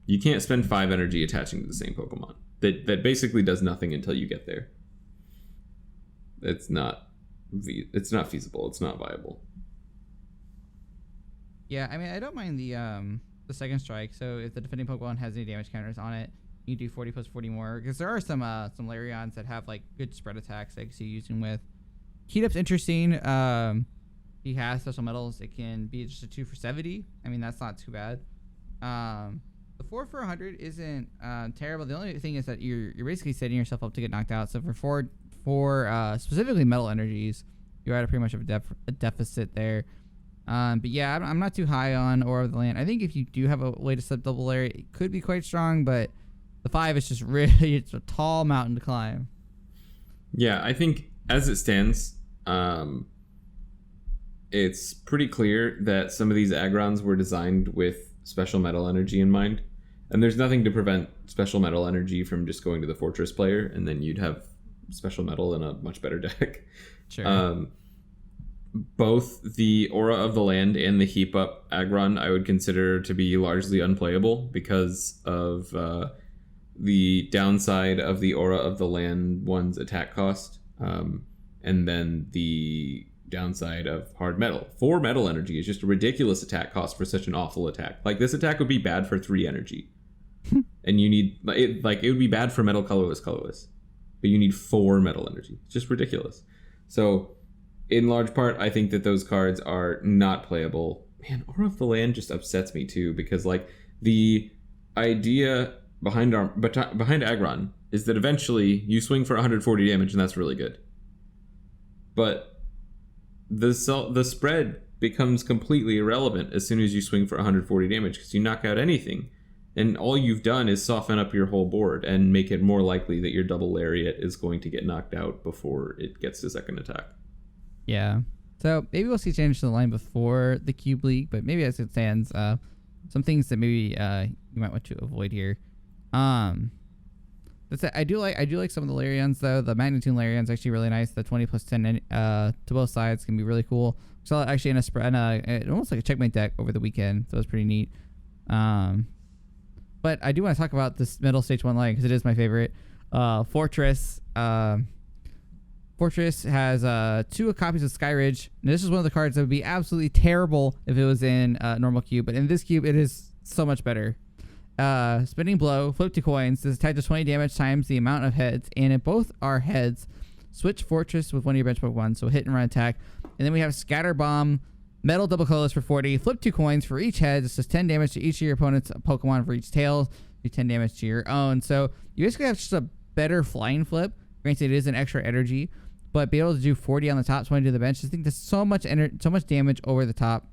you can't spend 5 energy attaching to the same Pokemon. That basically does nothing until you get there. It's not feasible. It's not viable. Yeah, I mean, I don't mind the second strike. So if the defending Pokemon has any damage counters on it, you do 40 plus 40 more. Because there are some Larions that have like good spread attacks that I can see using with. Heat Up's interesting. He has special metals. It can be just a 2 for 70. I mean, that's not too bad. The 4 for 100 isn't terrible. The only thing is that you're basically setting yourself up to get knocked out. So for specifically metal energies, you're at pretty much of a deficit there. But yeah, I'm not too high on Aura of the Land. I think if you do have a way to set Double Lariat, it could be quite strong, but the 5 is just really, it's a tall mountain to climb. Yeah, I think as it stands, it's pretty clear that some of these Agrons were designed with special metal energy in mind. And there's nothing to prevent special metal energy from just going to the Fortress player, and then you'd have special metal in a much better deck. Sure. Both the Aura of the Land and the Heap Up Agron I would consider to be largely unplayable because of the downside of the Aura of the Land one's attack cost, and then the downside of hard metal. 4 metal energy is just a ridiculous attack cost for such an awful attack. Like, this attack would be bad for 3 energy. And you need it would be bad for metal colorless, but you need 4 metal energy. It's just ridiculous. So in large part, I think that those cards are not playable. Man, Aura of the Land just upsets me too, because like the idea behind Agron is that eventually you swing for 140 damage, and that's really good. But the spread becomes completely irrelevant as soon as you swing for 140 damage, because you knock out anything, and all you've done is soften up your whole board and make it more likely that your Double Lariat is going to get knocked out before it gets to second attack. Yeah. So maybe we'll see change to the line before the Cube League, but maybe as it stands, some things that maybe you might want to avoid here. That's it. I do like some of the Larions though. The Magnitude Larion's actually really nice. The 20 plus 10 to both sides can be really cool. So actually in a spread, almost like a checkmate deck over the weekend. So it was pretty neat. But I do want to talk about this middle stage 1 Larion because it is my favorite. Fortress. Fortress has 2 copies of Skyridge. And this is one of the cards that would be absolutely terrible if it was in normal cube. But in this cube, it is so much better. Spinning Blow, flip 2 coins. This attack does 20 damage times the amount of heads, and if both are heads, switch Fortress with one of your bench Pokemon, so hit and run attack. And then we have Scatter Bomb, Metal Double Colorless for 40, flip 2 coins for each head. This does 10 damage to each of your opponent's Pokemon for each tail, do 10 damage to your own. So you basically have just a better flying flip. Granted, it is an extra energy, but be able to do 40 on the top, 20 to the bench. I think there's so much damage over the top.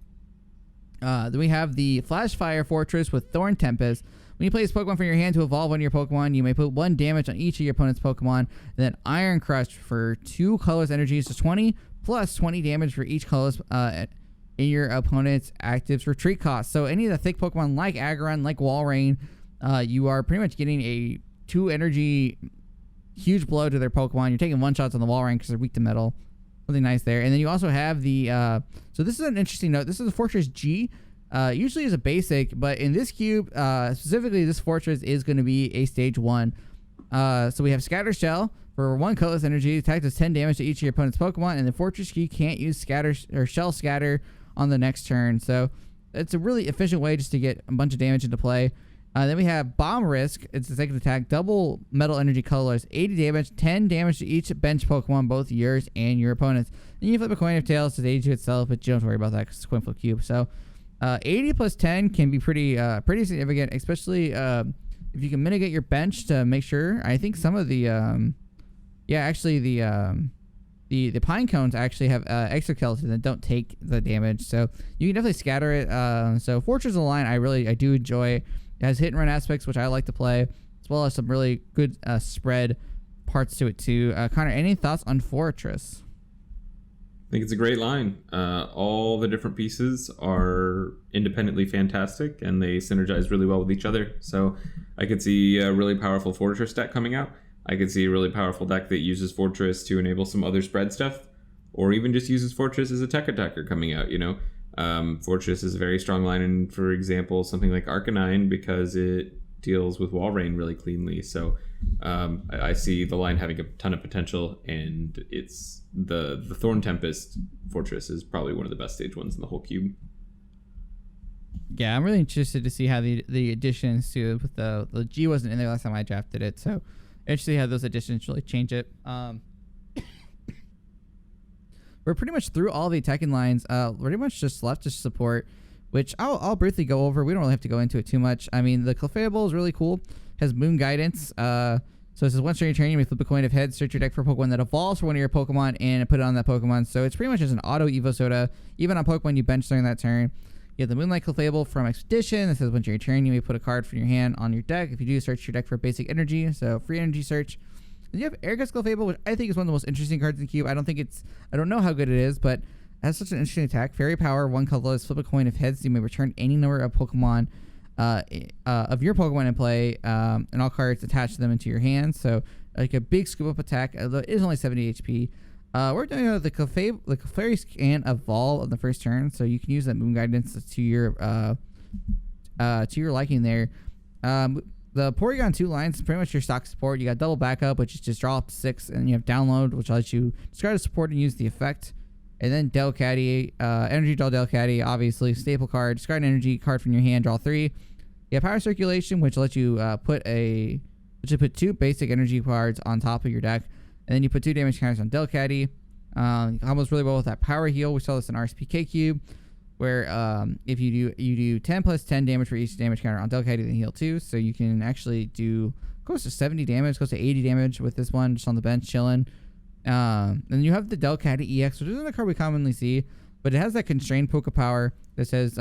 Then we have the Flash Fire Fortress with Thorn Tempest. When you play this Pokemon from your hand to evolve one of your Pokemon, you may put 1 damage on each of your opponent's Pokemon. And then Iron Crush for 2 colorless energies to 20, plus 20 damage for each colorless in your opponent's active's retreat cost. So any of the thick Pokemon like Agron, like Walrein, you are pretty much getting a 2 energy huge blow to their Pokemon. You're taking 1-shots on the Walrein because they're weak to metal. Something nice there. And then you also have the so this is an interesting note. This is a Fortress G. Usually is a basic, but in this cube, specifically this Fortress is going to be a stage 1. So we have Scatter Shell for 1 colorless energy. Attack does 10 damage to each of your opponent's Pokemon, and the Fortress G can't use Scatter or Shell Scatter on the next turn. So it's a really efficient way just to get a bunch of damage into play. Then we have Bomb Risk. It's the second attack. Double Metal Energy Colorless. 80 damage. 10 damage to each bench Pokemon, both yours and your opponent's. And you flip a coin of tails to 82 itself, but you don't have to worry about that because it's a coin flip cube. So 80 plus 10 can be pretty significant, especially if you can mitigate your bench to make sure. I think some of the the Pine Cones actually have exoskeleton that don't take the damage, so you can definitely scatter it. So Fortress of the Line I do enjoy. It has hit and run aspects, which I like to play, as well as some really good spread parts to it too. Connor, any thoughts on Fortress? I think it's a great line. All the different pieces are independently fantastic, and they synergize really well with each other. So I could see a really powerful Fortress deck coming out. I could see a really powerful deck that uses Fortress to enable some other spread stuff, or even just uses Fortress as a tech attacker coming out, Fortress is a very strong line in, for example, something like Arcanine, because it deals with Walrein really cleanly. So I see the line having a ton of potential, and it's the Thorn Tempest Fortress is probably one of the best stage ones in the whole cube. Yeah, I'm really interested to see how the additions to with the G wasn't in there last time I drafted it, so interested to see how those additions really change it. We're pretty much through all the attacking lines. Pretty much just left to support, which I'll briefly go over. We don't really have to go into it too much. I mean, the Clefable is really cool. Has Moon Guidance. So it says once during your turn, you may flip a coin of heads, search your deck for a Pokemon that evolves for one of your Pokemon, and put it on that Pokemon. So it's pretty much just an auto Evo Soda, even on Pokemon you bench during that turn. You have the Moonlight Clefable from Expedition. It says once during your turn, you may put a card from your hand on your deck. If you do, search your deck for basic energy, so free energy search. Then you have Air Gust Clefable, which I think is one of the most interesting cards in the cube. I don't know how good it is, but it has such an interesting attack. Fairy Power, 1 colorless, flip a coin of heads. You may return any number of Pokemon of your Pokemon in play, and all cards attached to them into your hand. So like a big scoop up attack. It is only 70 HP. We're doing the Clefairy can evolve on the first turn, so you can use that Moon Guidance to your liking there. The Porygon 2 lines is pretty much your stock support. You got double backup, which is just draw up to 6, and you have download, which lets you discard a support and use the effect. And then Dell Caddy, energy draw Dell Caddy, obviously staple card. Discard an energy card from your hand, draw 3. You have Power Circulation, which lets you put 2 basic energy cards on top of your deck. And then you put 2 damage counters on Dell Caddy. Combos really well with that Power Heal. We saw this in RSPK Cube, where if you do 10 plus 10 damage for each damage counter on Dell Caddy, then heal 2. So you can actually do close to 70 damage, close to 80 damage with this one, just on the bench chilling. And you have the Dell Caddy Ex, which isn't a card we commonly see, but it has that constrained Poke Power that says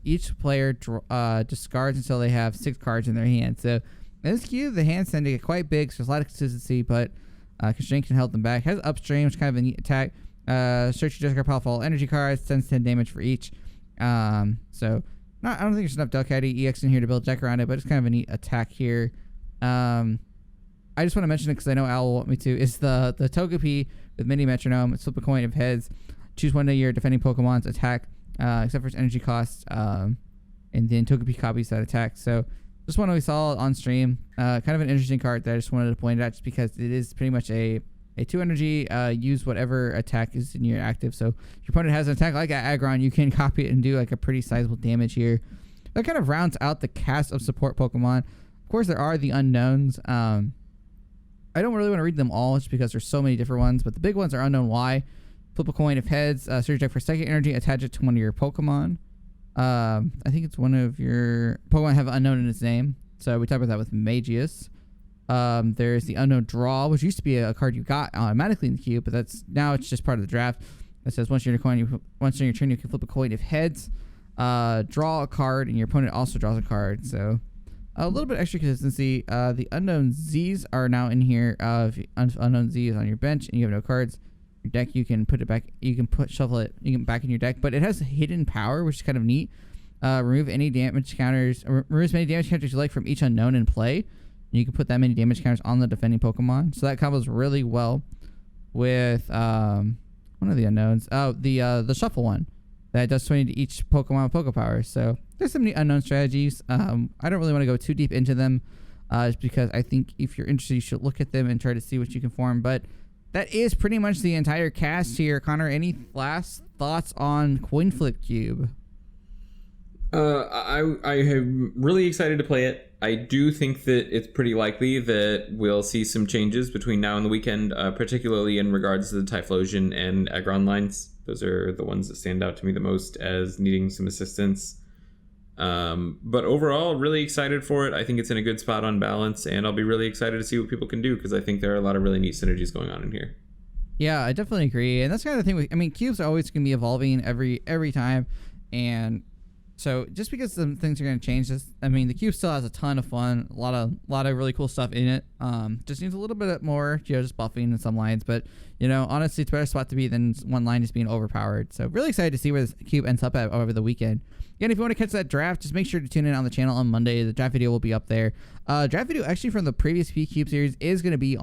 each player discards until they have 6 cards in their hand. So in this cube, the hands tend to get quite big, so there's a lot of consistency, but constraint can help them back. It has Upstream, which is kind of a neat attack. Search your discard pile for all energy cards, sends 10 damage for each. So I don't think there's enough Dell Caddy EX in here to build a deck around it, but it's kind of a neat attack here. I just want to mention it because I know Al will want me to. It's the Togepi with Mini Metronome. It's flip a coin of heads. Choose one of your defending Pokemon's attack, except for its energy cost. And then Togepi copies that attack. So just one we saw on stream. Kind of an interesting card that I just wanted to point out just because it is pretty much a 2 energy. Use whatever attack is in your active. So if your opponent has an attack like Agron, you can copy it and do like a pretty sizable damage here. that kind of rounds out the cast of support Pokemon. Of course, there are the unknowns. I don't really want to read them all just because there's so many different ones, but the big ones are Unknown Y. Flip a coin if heads, search deck for psychic energy, attach it to one of your Pokemon. I think it's one of your Pokemon have unknown in its name. So we talked about that with Magius. There's the Unknown Draw, which used to be a card you got automatically in the cube, but now it's just part of the draft. It says once on your turn you can flip a coin if heads, draw a card, and your opponent also draws a card. So a little bit extra consistency. The Unknown Z's are now in here. Unknown Z is on your bench and you have no cards. Your deck, you can put it back. You can shuffle it. You can back in your deck, but it has hidden power, which is kind of neat. Remove any damage counters. Remove as many damage counters you like from each unknown in play. And you can put that many damage counters on the defending Pokemon. So that combos really well with one of the unknowns. Oh, the shuffle one that does 20 to each Pokemon with Poke Power. So there's some neat unknown strategies. I don't really want to go too deep into them, just because I think if you're interested, you should look at them and try to see what you can form. But that is pretty much the entire cast here. Connor, any last thoughts on Coin Flip Cube? I am really excited to play it. I do think that it's pretty likely that we'll see some changes between now and the weekend, particularly in regards to the Typhlosion and Agron lines. Those are the ones that stand out to me the most as needing some assistance. But overall, really excited for it. I think it's in a good spot on balance, and I'll be really excited to see what people can do because I think there are a lot of really neat synergies going on in here. Yeah, I definitely agree, and that's kind of the thing. Cubes are always going to be evolving every time, and so just because some things are going to change, the cube still has a ton of fun, a lot of really cool stuff in it. Just needs a little bit more, just buffing in some lines, but honestly, it's a better spot to be than one line just being overpowered. So really excited to see where this cube ends up at over the weekend. Again, if you want to catch that draft, just make sure to tune in on the channel on Monday. The draft video will be up there. Draft video actually from the previous P-Cube series is going to be is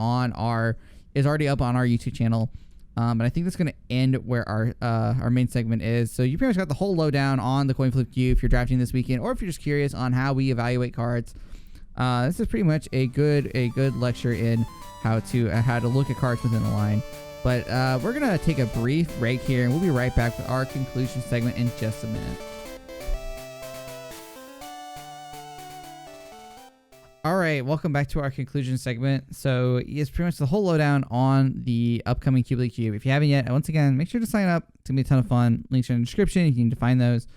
already up on our YouTube channel. But I think that's going to end where our main segment is. So you pretty much got the whole lowdown on the Coin Flip Cube if you're drafting this weekend, or if you're just curious on how we evaluate cards. This is pretty much a good lecture in how to look at cards within the line. But we're going to take a brief break here, and we'll be right back with our conclusion segment in just a minute. All right, welcome back to our conclusion segment. So it's pretty much the whole lowdown on the upcoming Cube League Cube. If you haven't yet, once again, make sure to sign up. It's going to be a ton of fun. Links are in the description. You can find those.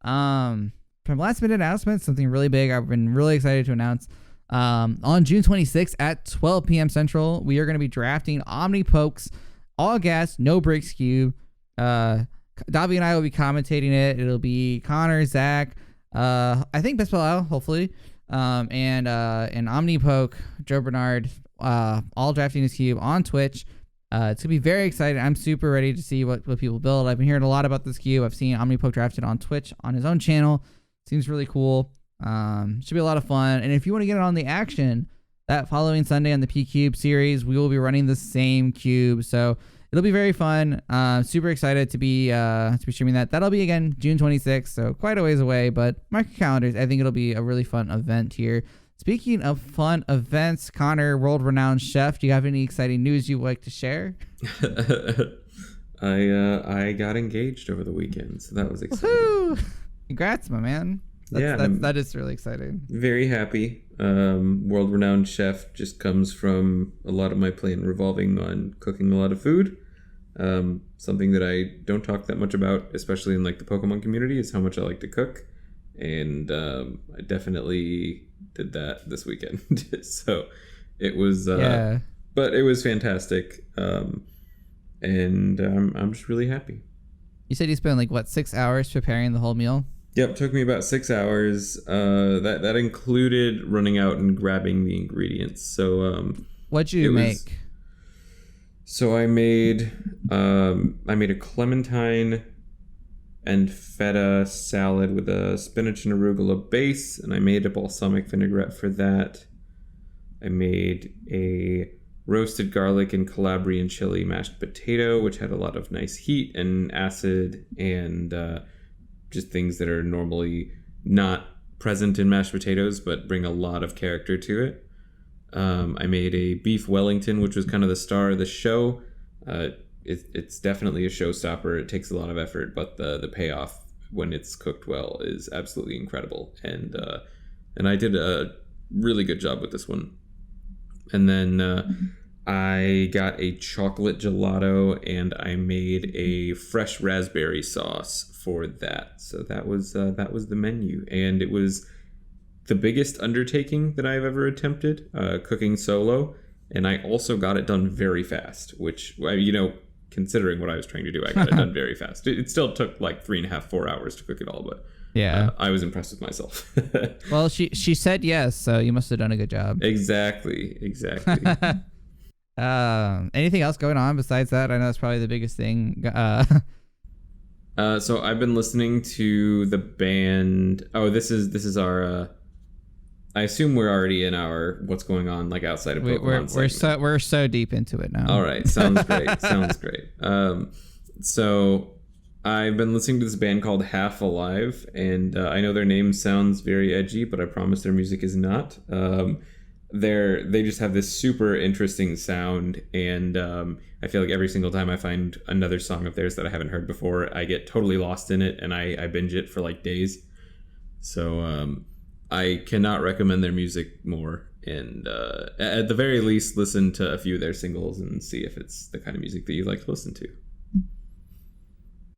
From last minute announcements, something really big I've been really excited to announce. On June 26th at 12 p.m. Central, we are going to be drafting Omnipokes All Gas, No Breaks Cube. Davi and I will be commentating it. It'll be Connor, Zach, I think BestPalAl, hopefully. And Omnipoke, Joe Bernard, all drafting his cube on Twitch. It's gonna be very exciting. I'm super ready to see what people build. I've been hearing a lot about this cube. I've seen Omnipoke drafted on Twitch on his own channel. Seems really cool. Should be a lot of fun. And if you want to get on the action, that following Sunday on the P-Cube series, we will be running the same cube. So it'll be very fun. Super excited to be streaming that. That'll be again June 26th, so quite a ways away. But mark your calendars. I think it'll be a really fun event here. Speaking of fun events, Connor, world-renowned chef, do you have any exciting news you'd like to share? I got engaged over the weekend, so that was exciting. Woo-hoo! Congrats, my man. That is really exciting. Very happy. World-renowned chef just comes from a lot of my plan revolving on cooking a lot of food. Something that I don't talk that much about, especially in like the Pokemon community, is how much I like to cook. And I definitely did that this weekend. So it was, but it was fantastic. And I'm just really happy. You said you spent 6 hours preparing the whole meal? Yep, took me about 6 hours. That included running out and grabbing the ingredients. So what'd you make? So I made a clementine and feta salad with a spinach and arugula base, and I made a balsamic vinaigrette for that. I made a roasted garlic and Calabrian chili mashed potato, which had a lot of nice heat and acid and just things that are normally not present in mashed potatoes but bring a lot of character to it. I made a beef Wellington, which was kind of the star of the show. It's definitely a showstopper. It takes a lot of effort, but the payoff when it's cooked well is absolutely incredible, and I did a really good job with this one. And then I got a chocolate gelato, and I made a fresh raspberry sauce for that. So that was the menu, and it was the biggest undertaking that I've ever attempted cooking solo. And I also got it done very fast, which, considering what I was trying to do, I got it done very fast. It still took like 3.5, 4 hours to cook it all, but yeah, I was impressed with myself. Well, she said yes, so you must have done a good job. Exactly. Anything else going on besides that? I know that's probably the biggest thing. So I've been listening to the band. Oh, this is our. I assume we're already in our what's going on like outside of Pokemon. We're so deep into it now. All right, sounds great. Sounds great. So I've been listening to this band called Half Alive, and I know their name sounds very edgy, but I promise their music is not. They just have this super interesting sound, and I feel like every single time I find another song of theirs that I haven't heard before, I get totally lost in it, and I binge it for like days. So I cannot recommend their music more, and at the very least, listen to a few of their singles and see if it's the kind of music that you like to listen to.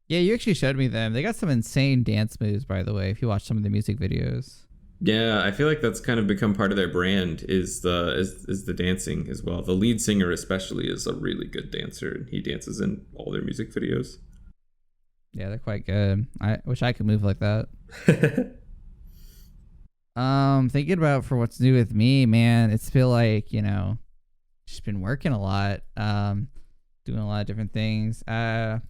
Yeah, you actually showed me them. They got some insane dance moves, by the way, if you watch some of the music videos. Yeah, I feel like that's kind of become part of their brand is the dancing as well. The lead singer especially is a really good dancer, and he dances in all their music videos. Yeah, they're quite good. I wish I could move like that. Thinking about for what's new with me, man, it's feel like, just been working a lot, doing a lot of different things. I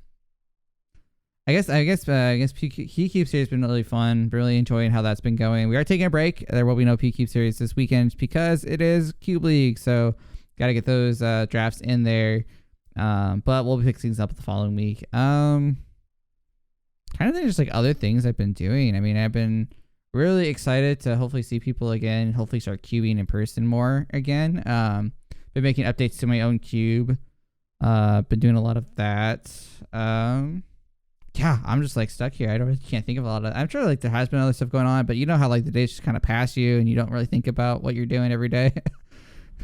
guess P-Cube series has been really fun. Really enjoying how that's been going. We are taking a break. There will be no P-Cube series this weekend because it is Cube League, so got to get those drafts in there. But we'll be fixing things up the following week. Kind of just like other things I've been doing. I mean, I've been really excited to hopefully see people again. Hopefully start cubing in person more again. Been making updates to my own cube. Been doing a lot of that. Yeah, I'm just like stuck here. Can't think of a lot of. I'm sure like there has been other stuff going on, but you know how like the days just kind of pass you and you don't really think about what you're doing every day.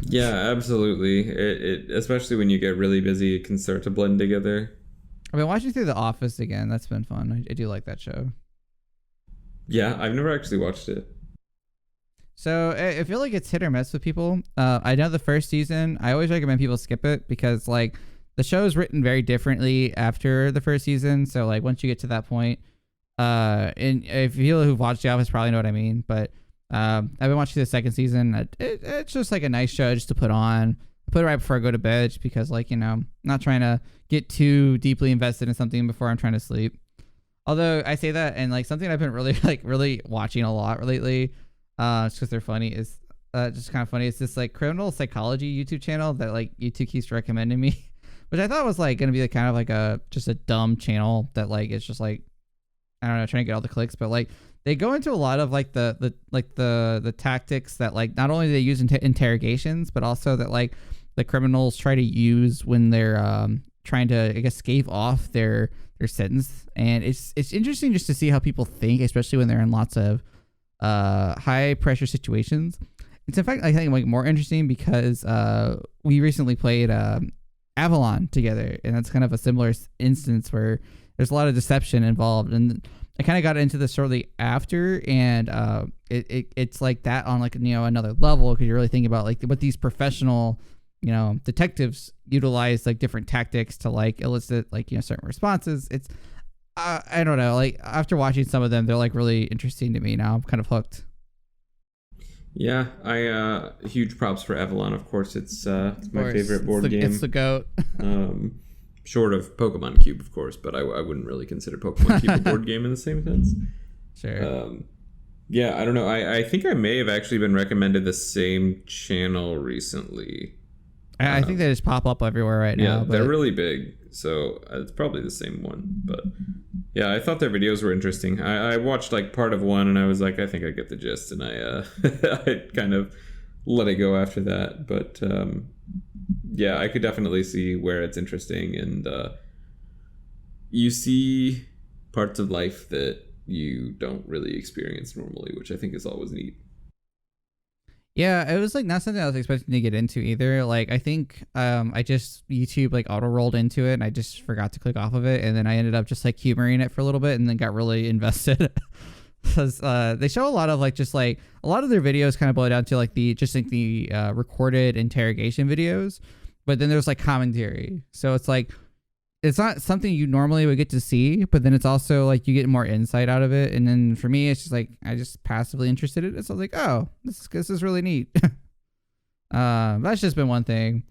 Yeah, absolutely. It especially when you get really busy, it can start to blend together. I've been watching through The Office again. That's been fun. I do like that show. Yeah, I've never actually watched it. So I feel like it's hit or miss with people. I know the first season, I always recommend people skip it because like the show is written very differently after the first season. So like once you get to that point, and if people who've watched The Office probably know what I mean, but I've been watching the second season. It's just like a nice show just to put on. I put it right before I go to bed just because like, not trying to get too deeply invested in something before I'm trying to sleep. Although I say that, and like something I've been really watching a lot lately, just because they're funny, is just kind of funny. It's this like criminal psychology YouTube channel that like YouTube keeps recommending me, which I thought was like going to be like kind of like just a dumb channel that like it's just like, I don't know, trying to get all the clicks, but like they go into a lot of like the tactics that like not only do they use in interrogations, but also that like the criminals try to use when they're trying to, I guess, scave off their sentence. And it's interesting just to see how people think, especially when they're in lots of high pressure situations. It's in fact, I think, like more interesting because we recently played Avalon together, and that's kind of a similar instance where there's a lot of deception involved. And I kind of got into this shortly after, and it's like that on like another level, because you're really thinking about like what these professional detectives utilize, like different tactics to like elicit like certain responses. It's I don't know, like after watching some of them, they're like really interesting to me now. I'm kind of hooked. Yeah, I huge props for Avalon. Of course, it's my favorite board game. It's the GOAT. Short of Pokemon Cube, of course, but I wouldn't really consider Pokemon Cube a board game in the same sense. Sure. Yeah, I don't know. I think I may have actually been recommended the same channel recently. I think they just pop up everywhere right now. Yeah, they're really big, so it's probably the same one. But yeah, I thought their videos were interesting. I watched like part of one, and I was like, I think I get the gist, and I I kind of let it go after that. But yeah, I could definitely see where it's interesting, and you see parts of life that you don't really experience normally, which I think is always neat. Yeah, it was like not something I was expecting to get into either. Like I think I just YouTube like auto rolled into it and I just forgot to click off of it, and then I ended up just like humoring it for a little bit and then got really invested. Because they show a lot of like just like a lot of their videos kind of boil down to like the recorded interrogation videos, but then there's like commentary. So it's like it's not something you normally would get to see, but then it's also like you get more insight out of it. And then for me, it's just like I just passively interested in it. So I was like, oh, this is really neat. That's just been one thing.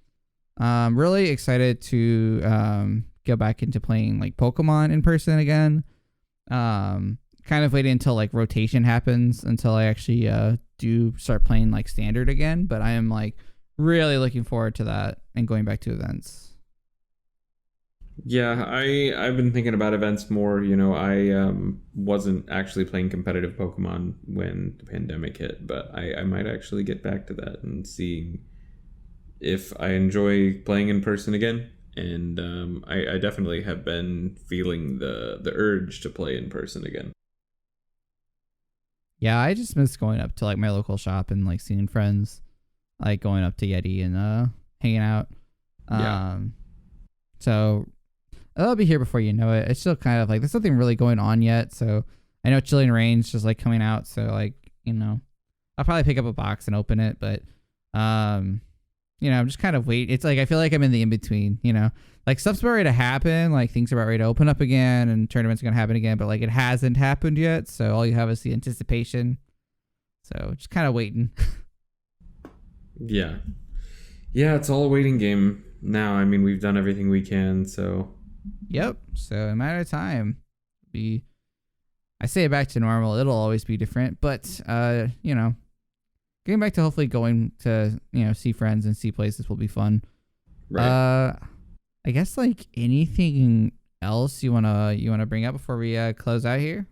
Really excited to go back into playing like Pokemon in person again. Kind of waiting until like rotation happens until I actually do start playing like standard again. But I am like really looking forward to that and going back to events. Yeah, I've been thinking about events more. You know, I wasn't actually playing competitive Pokemon when the pandemic hit, but I might actually get back to that and seeing if I enjoy playing in person again. And I definitely have been feeling the urge to play in person again. Yeah, I just miss going up to like my local shop and like seeing friends, like going up to Yeti and hanging out. So it'll be here before you know it. It's still kind of like there's nothing really going on yet. So I know Chilling Reign's just like coming out. So like, you know, I'll probably pick up a box and open it. But, you know, I'm just kind of waiting. It's like I feel like I'm in the in-between, you know, like stuff's about ready to happen. Like things are about ready to open up again and tournaments are going to happen again. But like it hasn't happened yet. So all you have is the anticipation. So just kind of waiting. Yeah. Yeah, it's all a waiting game now. I mean, we've done everything we can, so. Yep. So in a matter of time, I say it back to normal. It'll always be different, but you know, getting back to hopefully going to, you know, see friends and see places will be fun. Right. I guess like anything else you wanna bring up before we close out here?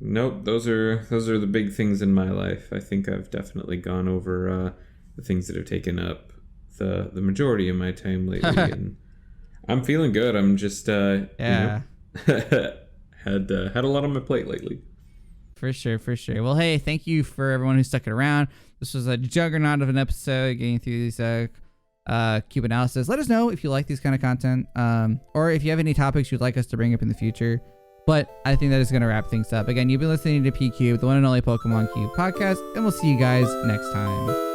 Nope. Those are the big things in my life. I think I've definitely gone over the things that have taken up the majority of my time lately, and I'm feeling good. I'm just you know, had a lot on my plate lately. For sure. Well, hey, thank you for everyone who stuck it around. This was a juggernaut of an episode getting through these cube analysis. Let us know if you like these kind of content, or if you have any topics you'd like us to bring up in the future. But I think that is going to wrap things up. Again, you've been listening to PQ, the one and only Pokemon Cube podcast, and we'll see you guys next time.